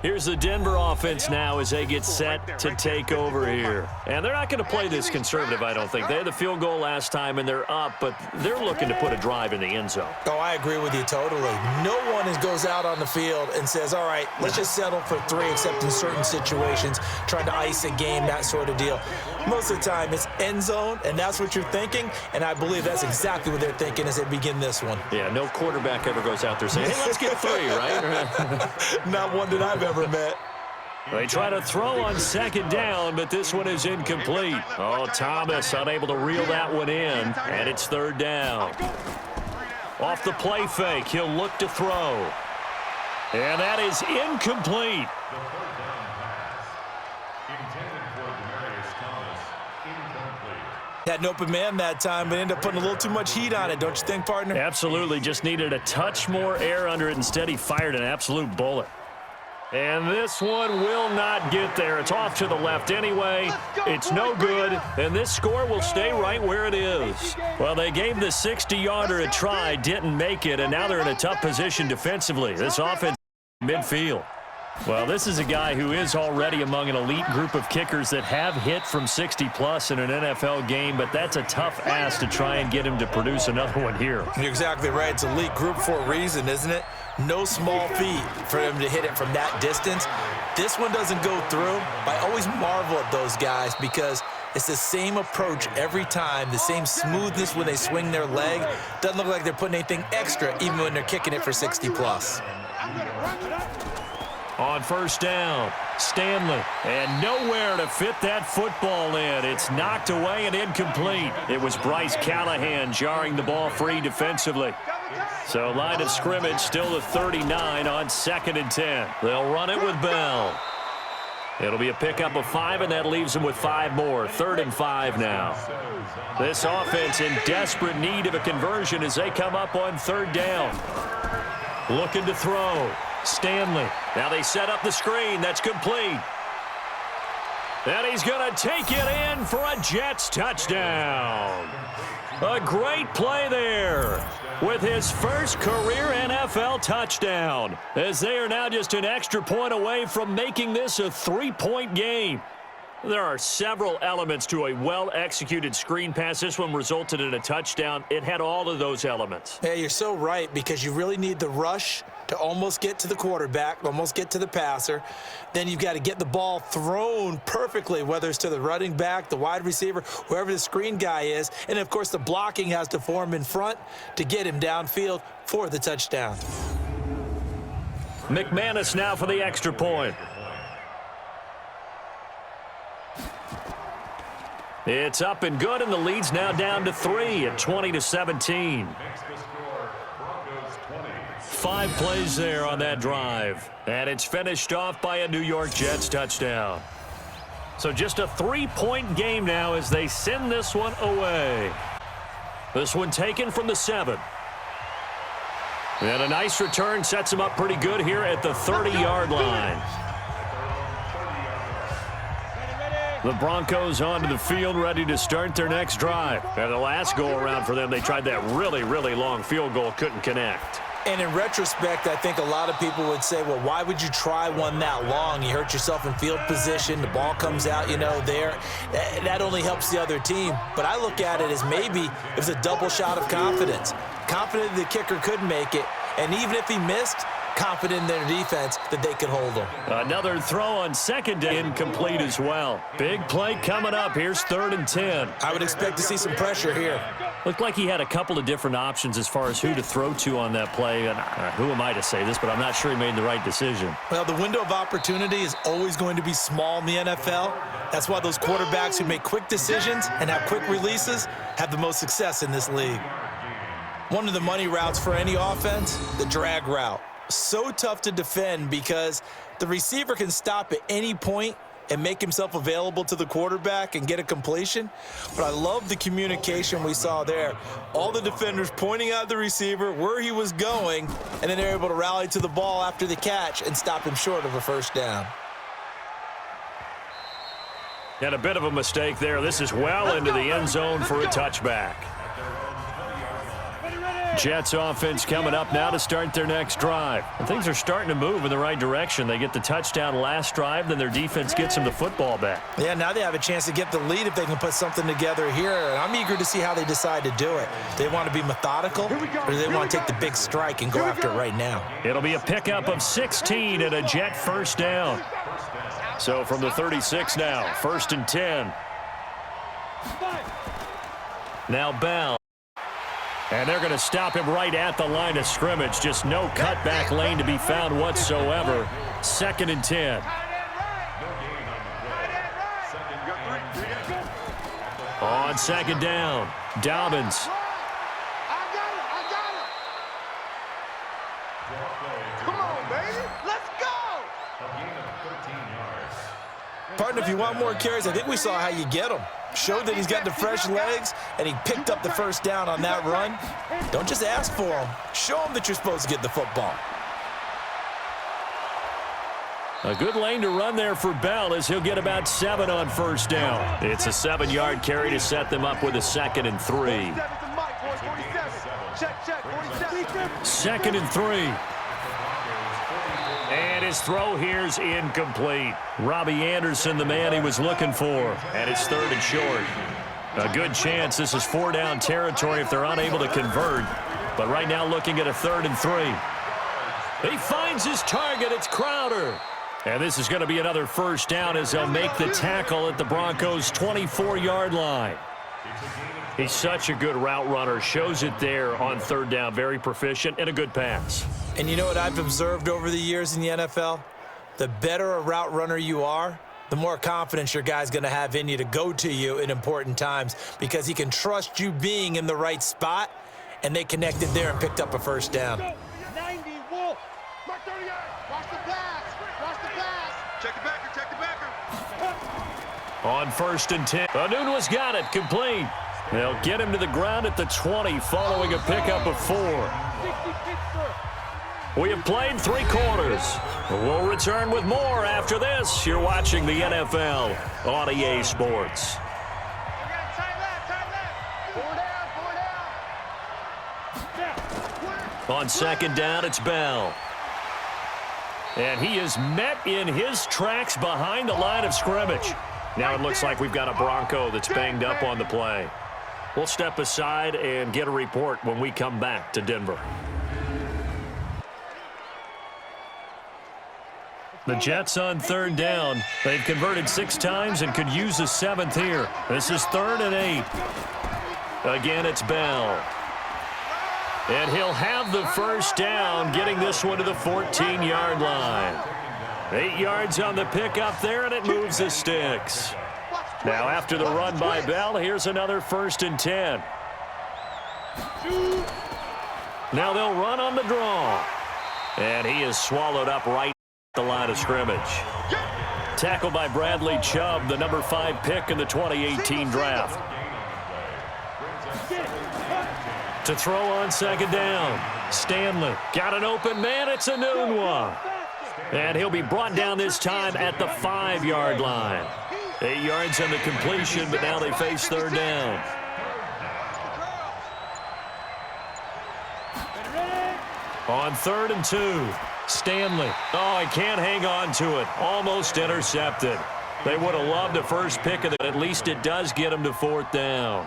Here's the Denver offense now as they get set to take over here. And they're not going to play this conservative, I don't think. They had the field goal last time, and they're up, but they're looking to put a drive in the end zone. Oh, I agree with you totally. No one goes out on the field and says, all right, let's just settle for 3, except in certain situations, trying to ice a game, that sort of deal. Most of the time, it's end zone, and that's what you're thinking, and I believe that's exactly what they're thinking as they begin this one. Yeah, no quarterback ever goes out there saying, hey, let's get 3, right? Not one that I've ever met. They try to throw on 2nd down, but this one is incomplete. Oh, Thomas unable to reel that one in, and it's 3rd down. Off the play fake, he'll look to throw. And that is incomplete. Had an open man that time, but ended up putting a little too much heat on it, don't you think, partner? Absolutely, just needed a touch more air under it. Instead, he fired an absolute bullet. And this one will not get there. It's off to the left anyway. It's no good, and this score will stay right where it is. Well, they gave the 60-yarder a try, didn't make it, and now they're in a tough position defensively. This offense midfield. Well, this is a guy who is already among an elite group of kickers that have hit from 60-plus in an NFL game, but that's a tough ask to try and get him to produce another one here. You're exactly right. It's elite group for a reason, isn't it? No small feat for him to hit it from that distance. This one doesn't go through. I always marvel at those guys because it's the same approach every time, the same smoothness when they swing their leg. Doesn't look like they're putting anything extra even when they're kicking it for 60-plus. On first down, Stanley, and nowhere to fit that football in. It's knocked away and incomplete. It was Bryce Callahan jarring the ball free defensively. So line of scrimmage still to 39 on 2nd and 10. They'll run it with Bell. It'll be a pickup of 5, and that leaves them with 5 more. 3rd and 5 now. This offense in desperate need of a conversion as they come up on 3rd down. Looking to throw. Stanley. Now they set up the screen. That's complete. And he's going to take it in for a Jets touchdown. A great play there with his first career NFL touchdown, as they are now just an extra point away from making this a 3-point game. There are several elements to a well-executed screen pass. This one resulted in a touchdown. It had all of those elements. Hey, you're so right, because you really need the rush to almost get to the quarterback, almost get to the passer. Then you've got to get the ball thrown perfectly, whether it's to the running back, the wide receiver, whoever the screen guy is. And, of course, the blocking has to form in front to get him downfield for the touchdown. McManus now for the extra point. It's up and good, and the lead's now down to 3 at 20-17. 5 plays there on that drive, and it's finished off by a New York Jets touchdown. So just a 3-point game now as they send this one away. This one taken from the 7. And a nice return sets them up pretty good here at the 30-yard line. The Broncos onto the field, ready to start their next drive. And the last go-around for them, they tried that really, really long field goal, couldn't connect. And in retrospect, I think a lot of people would say, well, why would you try one that long? You hurt yourself in field position. The ball comes out, there. That only helps the other team. But I look at it as maybe it was a double shot of confidence. Confident the kicker could make it. And even if he missed, confident in their defense that they could hold him. Another throw on second down, incomplete as well. Big play coming up. Here's 3rd and 10. I would expect to see some pressure here. Looked like he had a couple of different options as far as who to throw to on that play. And who am I to say this, but I'm not sure he made the right decision. Well, the window of opportunity is always going to be small in the NFL. That's why those quarterbacks who make quick decisions and have quick releases have the most success in this league. One of the money routes for any offense, the drag route. So tough to defend because the receiver can stop at any point and make himself available to the quarterback and get a completion. But I love the communication we saw there. All the defenders pointing out the receiver, where he was going, and then they're able to rally to the ball after the catch and stop him short of a first down. And a bit of a mistake there. This is well into the end zone for a touchback. Jets offense coming up now to start their next drive. And things are starting to move in the right direction. They get the touchdown last drive, then their defense gets them the football back. Yeah, now they have a chance to get the lead if they can put something together here. And I'm eager to see how they decide to do it. They want to be methodical, or do they want to take the big strike and go after it right now? It'll be a pickup of 16 and a Jet first down. So from the 36 now, 1st and 10. Now Bell. And they're going to stop him right at the line of scrimmage. Just no cutback lane to be found whatsoever. 2nd and 10. On 2nd down, Dobbins. Come on, baby. Let's go. Partner, if you want more carries, I think we saw how you get them. Showed that he's got the fresh legs, and he picked up the first down on that run. Don't just ask for him. Show him that you're supposed to get the football. A good lane to run there for Bell as he'll get about 7 on first down. It's a 7-yard carry to set them up with a 2nd and 3. 2nd and 3. And his throw here's incomplete. Robbie Anderson, the man he was looking for. And it's 3rd and short. A good chance this is 4-down territory if they're unable to convert. But right now looking at a 3rd and 3. He finds his target. It's Crowder. And this is going to be another first down as they'll make the tackle at the Broncos' 24-yard line. He's such a good route runner. Shows it there on 3rd down. Very proficient and a good pass. And you know what I've observed over the years in the NFL? The better a route runner you are, the more confidence your guy's going to have in you to go to you in important times because he can trust you being in the right spot, and they connected there and picked up a first down. 90, Wolf. Mark 38. Watch the pass. Watch the pass. Check the backer. Check the backer. On 1st and 10. Anunwa's got it. Complete. They'll get him to the ground at the 20 following a pickup of 4. We have played 3 quarters. We'll return with more after this. You're watching the NFL on EA Sports. On 2nd down, it's Bell. And he is met in his tracks behind the line of scrimmage. Now it looks like we've got a Bronco that's banged up on the play. We'll step aside and get a report when we come back to Denver. The Jets on 3rd down. They've converted 6 times and could use a 7th here. This is 3rd and 8. Again, it's Bell. And he'll have the first down, getting this one to the 14-yard line. 8 yards on the pickup there, and it moves the sticks. Now, after the run by Bell, here's another 1st and 10. Now they'll run on the draw. And he is swallowed up right the line of scrimmage. Tackled by Bradley Chubb, the number 5 pick in the 2018 draft. To throw on 2nd down, Stanley got an open man. It's Anunwa. And he'll be brought down this time at the 5-yard line. 8 yards on the completion, but now they face 3rd down. On 3rd and 2, Stanley. Oh, he can't hang on to it. Almost intercepted. They would have loved a first pick of it. At least it does get him to 4th down.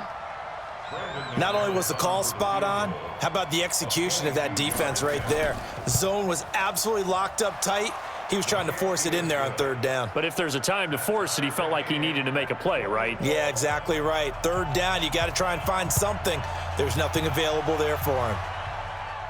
Not only was the call spot on, how about the execution of that defense right there? The zone was absolutely locked up tight. He was trying to force it in there on 3rd down. But if there's a time to force it, he felt like he needed to make a play, right? Yeah, exactly right. 3rd down, you got to try and find something. There's nothing available there for him.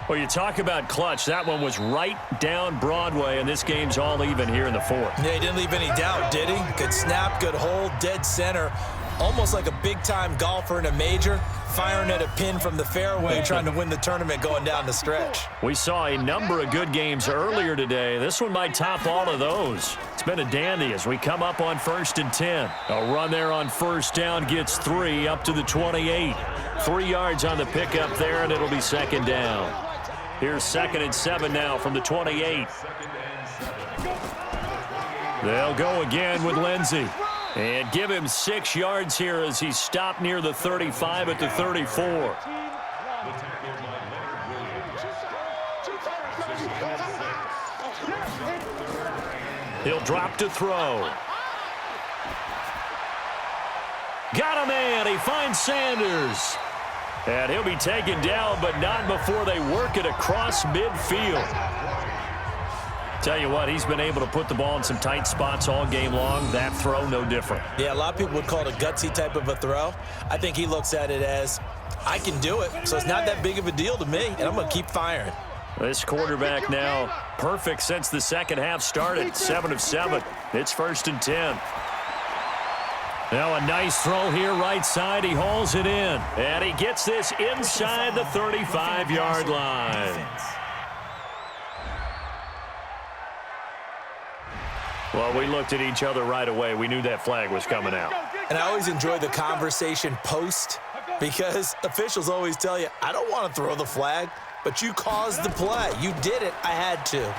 Well, you talk about clutch. That one was right down Broadway, and this game's all even here in the 4th. Yeah, he didn't leave any doubt, did he? Good snap, good hold, dead center. Almost like a big-time golfer in a major, firing at a pin from the fairway, trying to win the tournament going down the stretch. We saw a number of good games earlier today. This one might top all of those. It's been a dandy as we come up on 1st and 10. A run there on 1st down gets 3 up to the 28. 3 yards on the pickup there, and it'll be 2nd down. Here's 2nd and 7 now from the 28. They'll go again with Lindsey. And give him 6 yards here as he stopped near the 35 at the 34. He'll drop to throw. Got a man. He finds Sanders. And he'll be taken down, but not before they work it across midfield. Tell you what, he's been able to put the ball in some tight spots all game long. That throw, no different. Yeah, a lot of people would call it a gutsy type of a throw. I think he looks at it as, I can do it, so it's not that big of a deal to me, and I'm going to keep firing. This quarterback now perfect since the second half started. 7 of 7. It's 1st and 10. Now a nice throw here right side. He hauls it in. And he gets this inside the 35-yard line. Well, we looked at each other right away. We knew that flag was coming out. And I always enjoy the conversation post because officials always tell you, I don't want to throw the flag, but you caused the play. You did it. I had to.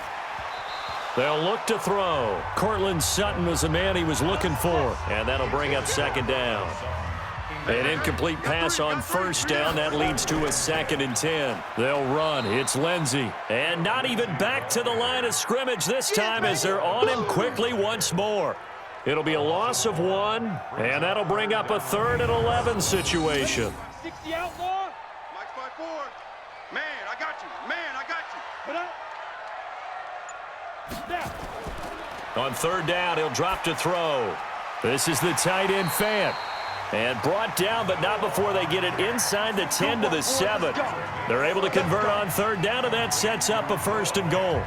They'll look to throw. Cortland Sutton was the man he was looking for, and that'll bring up 2nd down. An incomplete pass on 1st down. That leads to a 2nd and 10. They'll run. It's Lindsey. And not even back to the line of scrimmage this time as they're on him quickly once more. It'll be a loss of 1, and that'll bring up a 3rd and 11 situation. 60 outlaw. Mike's 5-4. Man, I got you. Man, I got you. Put up. On 3rd down, he'll drop to throw. This is the tight end Fant. And brought down, but not before they get it inside the 10 to the 7. They're able to convert on 3rd down, and that sets up a 1st and goal.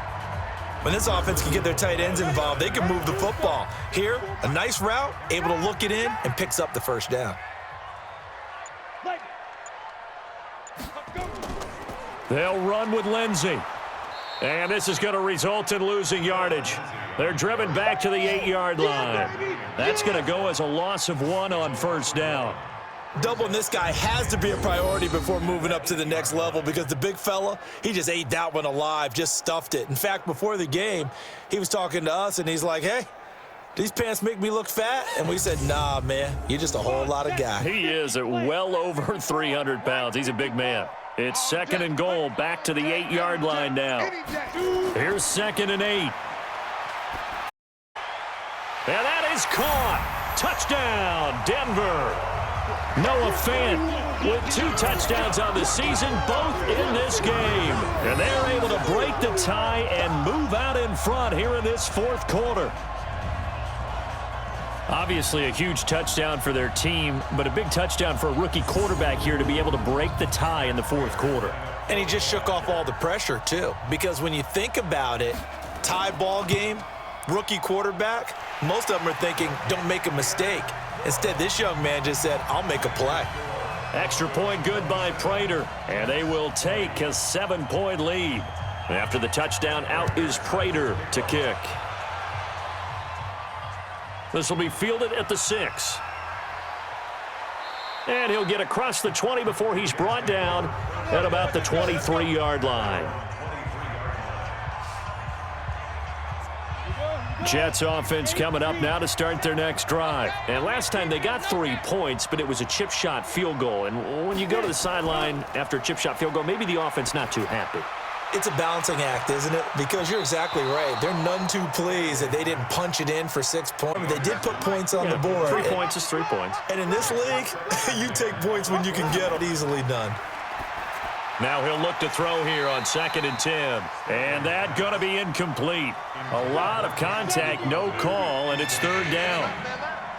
When this offense can get their tight ends involved, they can move the football. Here, a nice route, able to look it in, and picks up the 1st down. They'll run with Lindsey. And this is going to result in losing yardage. They're driven back to the 8-yard line. That's going to go as a loss of 1 on 1st down. Doubling this guy has to be a priority before moving up to the next level because the big fella, he just ate that one alive, just stuffed it. In fact, before the game, he was talking to us, and he's like, hey, these pants make me look fat? And we said, nah, man, you're just a whole lot of guy. He is at well over 300 pounds. He's a big man. It's 2nd and goal, back to the 8-yard line now. Here's 2nd and 8. And that is caught. Touchdown, Denver. Noah Fant with 2 touchdowns on the season, both in this game. And they're able to break the tie and move out in front here in this 4th quarter. Obviously a huge touchdown for their team, but a big touchdown for a rookie quarterback here to be able to break the tie in the 4th quarter. And he just shook off all the pressure, too, because when you think about it, tie ball game, rookie quarterback, most of them are thinking, don't make a mistake. Instead, this young man just said, I'll make a play. Extra point good by Prater, and they will take a 7-point lead. After the touchdown, out is Prater to kick. This will be fielded at the 6. And he'll get across the 20 before he's brought down at about the 23-yard line. Jets offense coming up now to start their next drive. And last time they got 3 points, but it was a chip shot field goal. And when you go to the sideline after a chip shot field goal, maybe the offense not too happy. It's a balancing act, isn't it? Because you're exactly right. They're none too pleased that they didn't punch it in for 6 points. They did put points on the board. 3 points is 3 points. And in this league, you take points when you can get them. Easily done. Now he'll look to throw here on 2nd and 10. And that going to be incomplete. A lot of contact, no call, and it's 3rd down.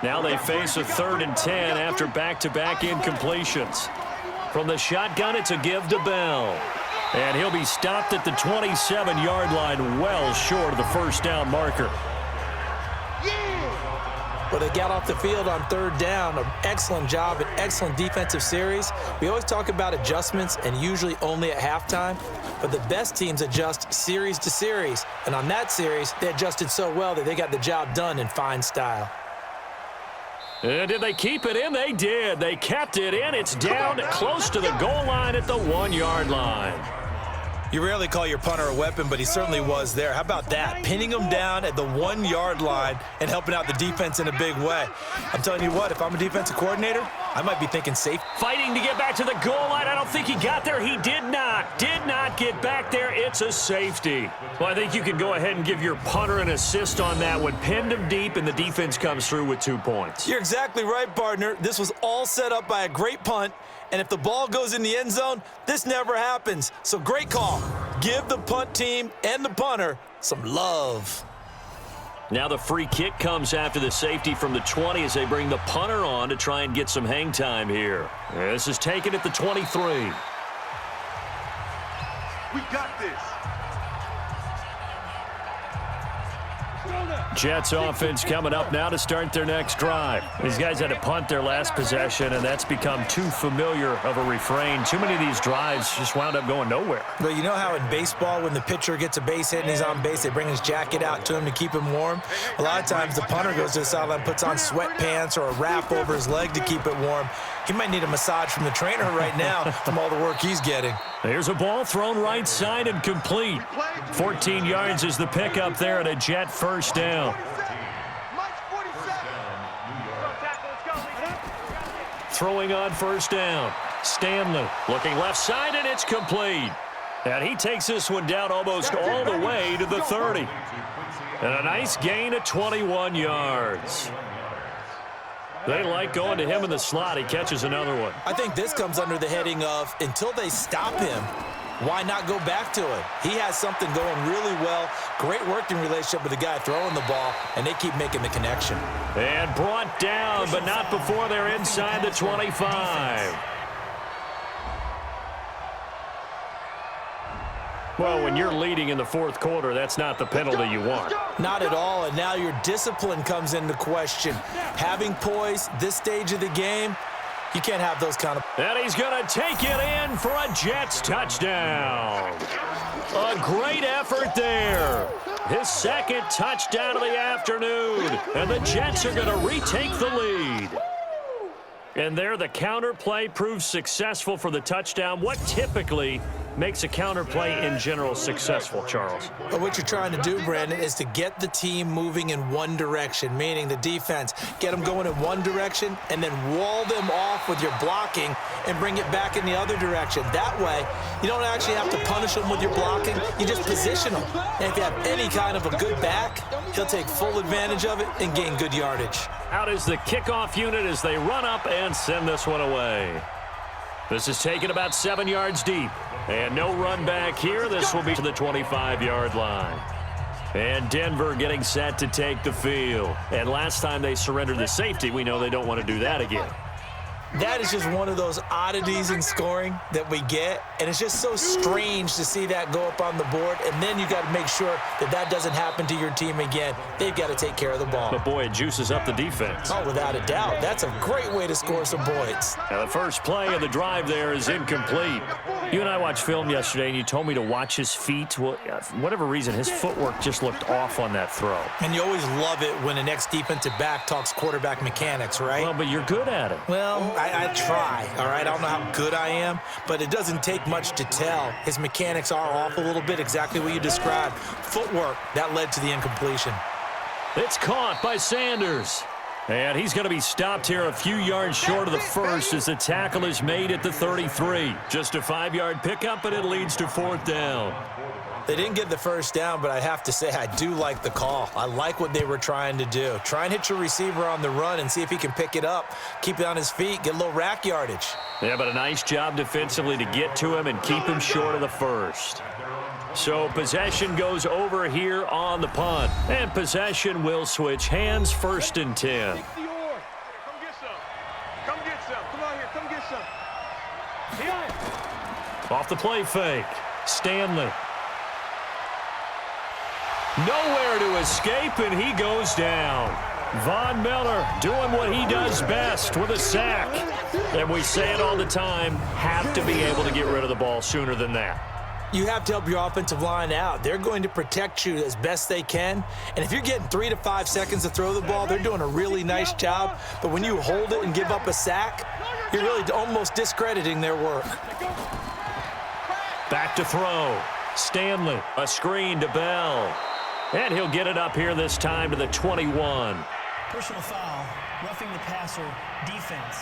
Now they face a 3rd and 10 after back-to-back incompletions. From the shotgun, it's a give to Bell. And he'll be stopped at the 27-yard line, well short of the 1st down marker. Well, they got off the field on 3rd down. An excellent job, an excellent defensive series. We always talk about adjustments and usually only at halftime, but the best teams adjust series to series. And on that series, they adjusted so well that they got the job done in fine style. And did they keep it in? They did. They kept it in. It's down close to the goal line at the 1-yard line. You rarely call your punter a weapon, but he certainly was there. How about that? Pinning him down at the 1-yard line and helping out the defense in a big way. I'm telling you what, if I'm a defensive coordinator, I might be thinking safe. Fighting to get back to the goal line. I don't think he got there. He did not. Did not get back there. It's a safety. Well, I think you can go ahead and give your punter an assist on that one. Pinned him deep, and the defense comes through with 2 points. You're exactly right, partner. This was all set up by a great punt. And if the ball goes in the end zone, this never happens. So great call. Give the punt team and the punter some love. Now the free kick comes after the safety from the 20 as they bring the punter on to try and get some hang time here. This is taken at the 23. We got this. Jets offense coming up now to start their next drive. These guys had to punt their last possession, and that's become too familiar of a refrain. Too many of these drives just wound up going nowhere. Well, you know how in baseball when the pitcher gets a base hit and he's on base, they bring his jacket out to him to keep him warm? A lot of times the punter goes to the sideline, puts on sweatpants or a wrap over his leg to keep it warm. He might need a massage from the trainer right now from all the work he's getting. Here's a ball thrown right side and complete. 14 yards is the pickup there at a Jet 1st down. Throwing on 1st down. Stanley looking left side, and it's complete. And he takes this one down almost all the way to the 30. And a nice gain of 21 yards. They like going to him in the slot. He catches another one. I think this comes under the heading of until they stop him, why not go back to it? He has something going really well. Great working relationship with the guy throwing the ball, and they keep making the connection. And brought down, but not before they're inside the 25. Well, when you're leading in the 4th quarter, that's not the penalty you want. Not at all, and now your discipline comes into question. Having poise this stage of the game, you can't have those kind of... And he's going to take it in for a Jets touchdown. A great effort there. His 2nd touchdown of the afternoon. And the Jets are going to retake the lead. And there, the counter play proves successful for the touchdown. What typically makes a counter play in general successful, Charles? But what you're trying to do, Brandon, is to get the team moving in one direction, meaning the defense. Get them going in one direction and then wall them off with your blocking and bring it back in the other direction. That way, you don't actually have to punish them with your blocking. You just position them. And if you have any kind of a good back, he'll take full advantage of it and gain good yardage. Out is the kickoff unit as they run up and send this one away. This is taken about 7 yards deep. And no run back here. This will be to the 25-yard line. And Denver getting set to take the field. And last time they surrendered the safety, we know they don't want to do that again. That is just one of those oddities in scoring that we get, and it's just so strange to see that go up on the board, and then you got to make sure that that doesn't happen to your team again. They've got to take care of the ball. But, boy, it juices up the defense. Oh, without a doubt. That's a great way to score some points. Now, the first play of the drive there is incomplete. You and I watched film yesterday, and you told me to watch his feet. Well, for whatever reason, his footwork just looked off on that throw. And you always love it when an ex-defensive back talks quarterback mechanics, right? Well, but you're good at it. Well, I try, all right? I don't know how good I am, but it doesn't take much to tell. His mechanics are off a little bit, exactly what you described. Footwork, that led to the incompletion. It's caught by Sanders. And he's going to be stopped here a few yards short of the first as the tackle is made at the 33. Just a 5-yard pickup, and it leads to 4th down. They didn't get the first down, but I have to say I do like the call. I like what they were trying to do. Try and hit your receiver on the run and see if he can pick it up, keep it on his feet, get a little rack yardage. Yeah, but a nice job defensively to get to him and keep him short of the first. So possession goes over here on the punt. And possession will switch hands, 1st and 10. Come get some. Come get some. Come on here. Come get some. Off the play fake. Stanley. Nowhere to escape, and he goes down. Von Miller doing what he does best with a sack. And we say it all the time, have to be able to get rid of the ball sooner than that. You have to help your offensive line out. They're going to protect you as best they can. And if you're getting 3 to 5 seconds to throw the ball, they're doing a really nice job. But when you hold it and give up a sack, you're really almost discrediting their work. Back to throw. Stanley, a screen to Bell. And he'll get it up here this time to the 21. Personal foul, roughing the passer, defense.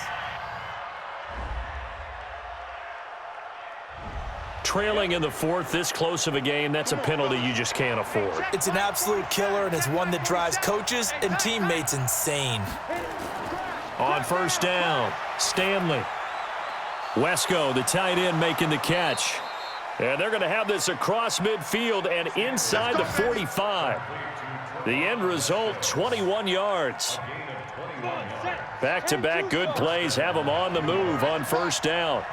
Trailing in the 4th, this close of a game, that's a penalty you just can't afford. It's an absolute killer, and it's one that drives coaches and teammates insane. On 1st down, Stanley. Wesco, the tight end, making the catch. And they're going to have this across midfield and inside the 45. The end result, 21 yards. Back-to-back good plays have them on the move on 1st down.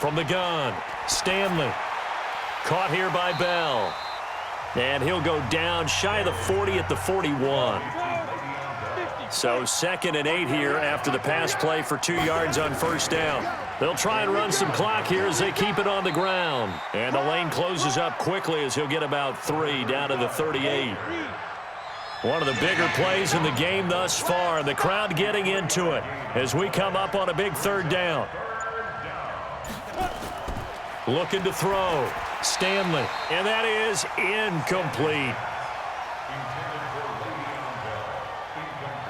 From the gun, Stanley. Caught here by Bell. And he'll go down shy of the 40 at the 41. So 2nd and 8 here after the pass play for 2 yards on 1st down. They'll try and run some clock here as they keep it on the ground. And the lane closes up quickly as he'll get about 3 down to the 38. One of the bigger plays in the game thus far. The crowd getting into it as we come up on a big 3rd down. Looking to throw. Stanley. And that is incomplete.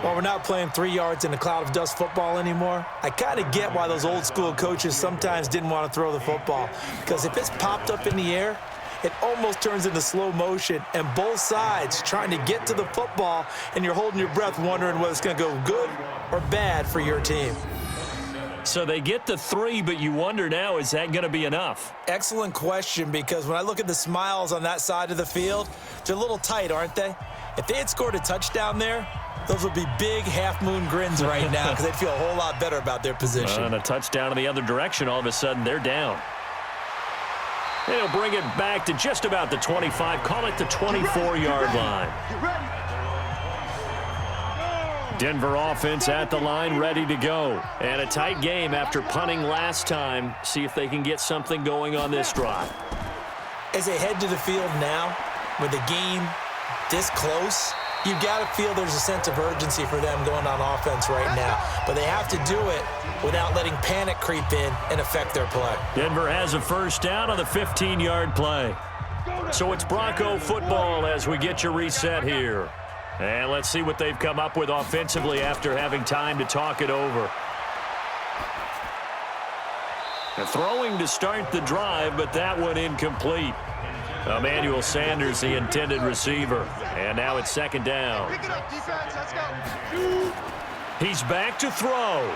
Well, we're not playing 3 yards in a cloud of dust football anymore. I kind of get why those old school coaches sometimes didn't want to throw the football. Because if it's popped up in the air, it almost turns into slow motion. And both sides trying to get to the football, and you're holding your breath wondering whether it's going to go good or bad for your team. So they get the 3, but you wonder now, is that going to be enough? Excellent question, because when I look at the smiles on that side of the field, they're a little tight, aren't they? If they had scored a touchdown there, those would be big half-moon grins right now because they'd feel a whole lot better about their position. And a touchdown in the other direction, all of a sudden they're down. They'll bring it back to just about the 25, call it the 24-yard line. Denver offense at the line, ready to go. And a tight game after punting last time. See if they can get something going on this drive. As they head to the field now, with the game this close, you've got to feel there's a sense of urgency for them going on offense right now. But they have to do it without letting panic creep in and affect their play. Denver has a 1st down on the 15-yard play. So it's Bronco football as we get you reset here. And let's see what they've come up with offensively after having time to talk it over. And throwing to start the drive, but that one incomplete. Emmanuel Sanders, the intended receiver. And now it's 2nd down. Pick it up, defense. Let's go. He's back to throw.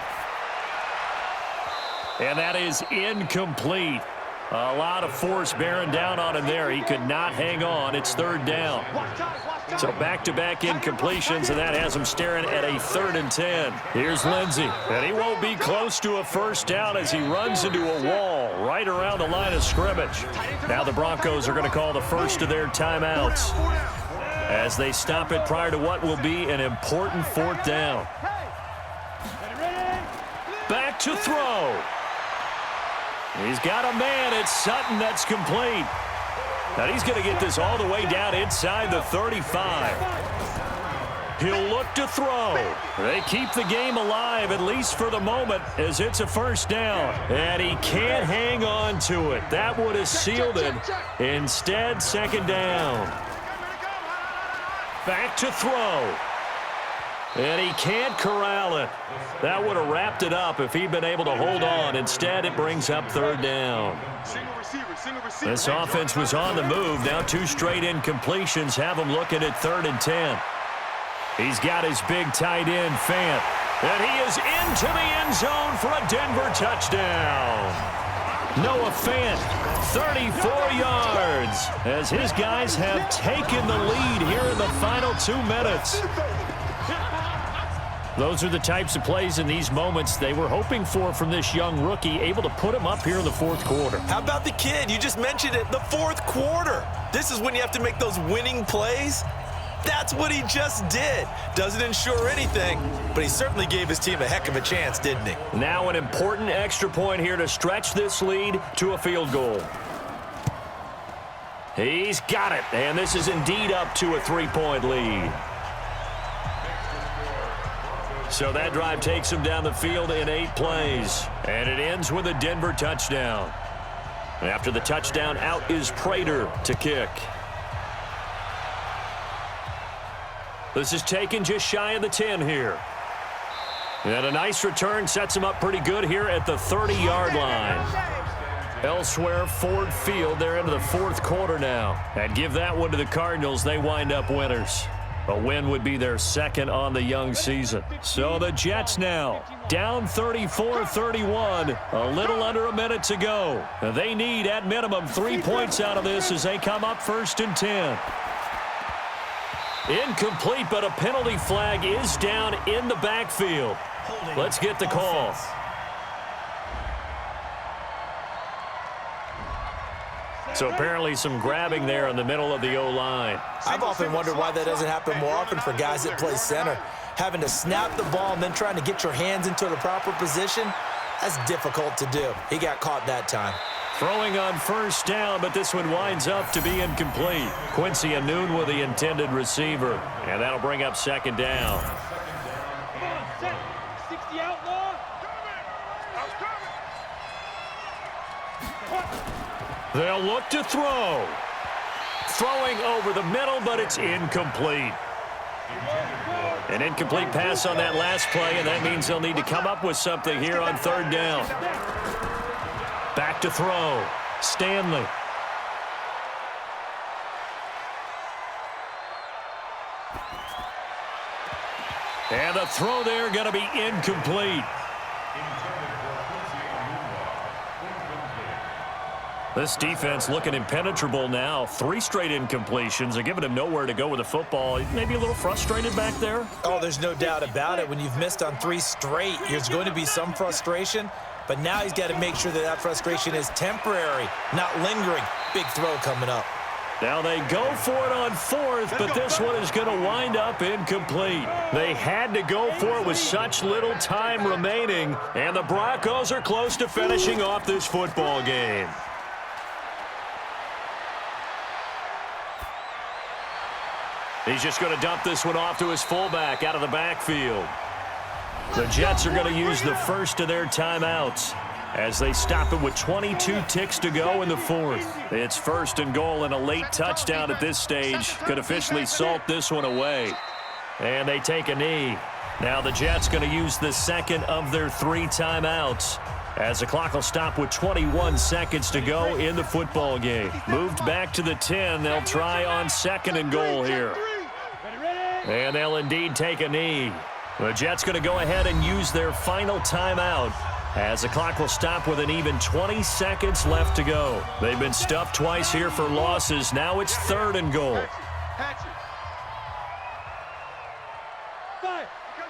And that is incomplete. A lot of force bearing down on him there. He could not hang on. It's 3rd down. So back-to-back incompletions, and that has him staring at a 3rd and 10. Here's Lindsey, and he won't be close to a 1st down as he runs into a wall right around the line of scrimmage. Now the Broncos are going to call the first of their timeouts as they stop it prior to what will be an important 4th down. Back to throw. He's got a man. It's Sutton. That's complete. Now he's going to get this all the way down inside the 35. He'll look to throw. They keep the game alive, at least for the moment, as it's a 1st down. And he can't hang on to it. That would have sealed it. Instead, 2nd down. Back to throw. And he can't corral it. That would have wrapped it up if he'd been able to hold on. Instead, it brings up third down. Single receiver. This offense was on the move. Now 2 straight incompletions have him looking at 3rd and 10. He's got his big tight end, Fant. And he is into the end zone for a Denver touchdown. Noah Fant, 34 yards, as his guys have taken the lead here in the final 2 minutes. Those are the types of plays in these moments they were hoping for from this young rookie, able to put him up here in the 4th quarter. How about the kid? You just mentioned it, the 4th quarter. This is when you have to make those winning plays. That's what he just did. Doesn't ensure anything, but he certainly gave his team a heck of a chance, didn't he? Now an important extra point here to stretch this lead to a field goal. He's got it, and this is indeed up to a 3-point lead. So that drive takes him down the field in 8 plays, and it ends with a Denver touchdown. After the touchdown, out is Prater to kick. This is taken just shy of the 10 here. And a nice return sets him up pretty good here at the 30-yard line. Elsewhere, Ford Field, they're into the 4th quarter now. And give that one to the Cardinals. They wind up winners. A win would be their 2nd on the young season. So the Jets now down 34-31, a little under a minute to go. They need at minimum 3 points out of this as they come up 1st and 10. Incomplete, but a penalty flag is down in the backfield. Let's get the call. So apparently some grabbing there in the middle of the O-line. I've often wondered why that doesn't happen more often for guys that play center. Having to snap the ball and then trying to get your hands into the proper position, that's difficult to do. He got caught that time. Throwing on 1st down, but this one winds up to be incomplete. Quincy Anoon with the intended receiver, and that'll bring up 2nd down. 60 outlaw. They'll look to throw. Throwing over the middle, but it's incomplete. An incomplete pass on that last play, and that means they'll need to come up with something here on 3rd down. Back to throw. Stanley. And the throw there going to be incomplete. This defense looking impenetrable now. 3 straight incompletions. They're giving him nowhere to go with the football. Maybe a little frustrated back there. Oh, there's no doubt about it. When you've missed on 3 straight, there's going to be some frustration. But now he's got to make sure that that frustration is temporary, not lingering. Big throw coming up. Now they go for it on 4th, but this one is going to wind up incomplete. They had to go for it with such little time remaining, and the Broncos are close to finishing off this football game. He's just going to dump this one off to his fullback out of the backfield. The Jets are going to use the first of their timeouts as they stop it with 22 ticks to go in the 4th. It's 1st and goal, and a late touchdown at this stage could officially salt this one away. And they take a knee. Now the Jets going to use the 2nd of their 3 timeouts as the clock will stop with 21 seconds to go in the football game. Moved back to the 10. They'll try on 2nd and goal here. And they'll indeed take a knee. The Jets going to go ahead and use their final timeout as the clock will stop with an even 20 seconds left to go. They've been stuffed twice here for losses. Now it's 3rd and goal.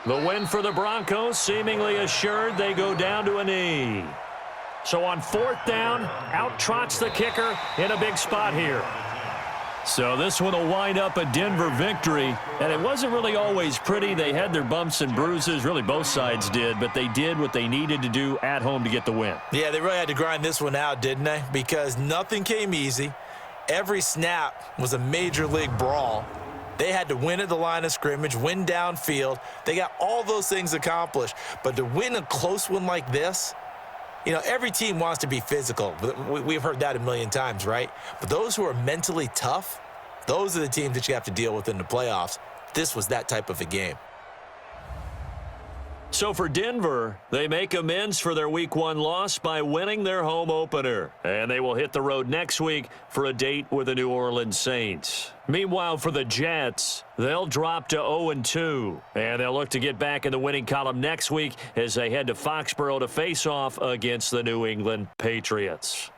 The win for the Broncos seemingly assured. They go down to a knee. So on 4th down, out trots the kicker in a big spot here. So this one will wind up a Denver victory, and it wasn't really always pretty. They had their bumps and bruises, really both sides did, but they did what they needed to do at home to get the win. Yeah, they really had to grind this one out, didn't they? Because nothing came easy. Every snap was a major league brawl. They had to win at the line of scrimmage, win downfield. They got all those things accomplished, but to win a close one like this, you know, every team wants to be physical. We've heard that a million times, right? But those who are mentally tough, those are the teams that you have to deal with in the playoffs. This was that type of a game. So for Denver, they make amends for their Week 1 loss by winning their home opener. And they will hit the road next week for a date with the New Orleans Saints. Meanwhile, for the Jets, they'll drop to 0-2. And they'll look to get back in the winning column next week as they head to Foxborough to face off against the New England Patriots.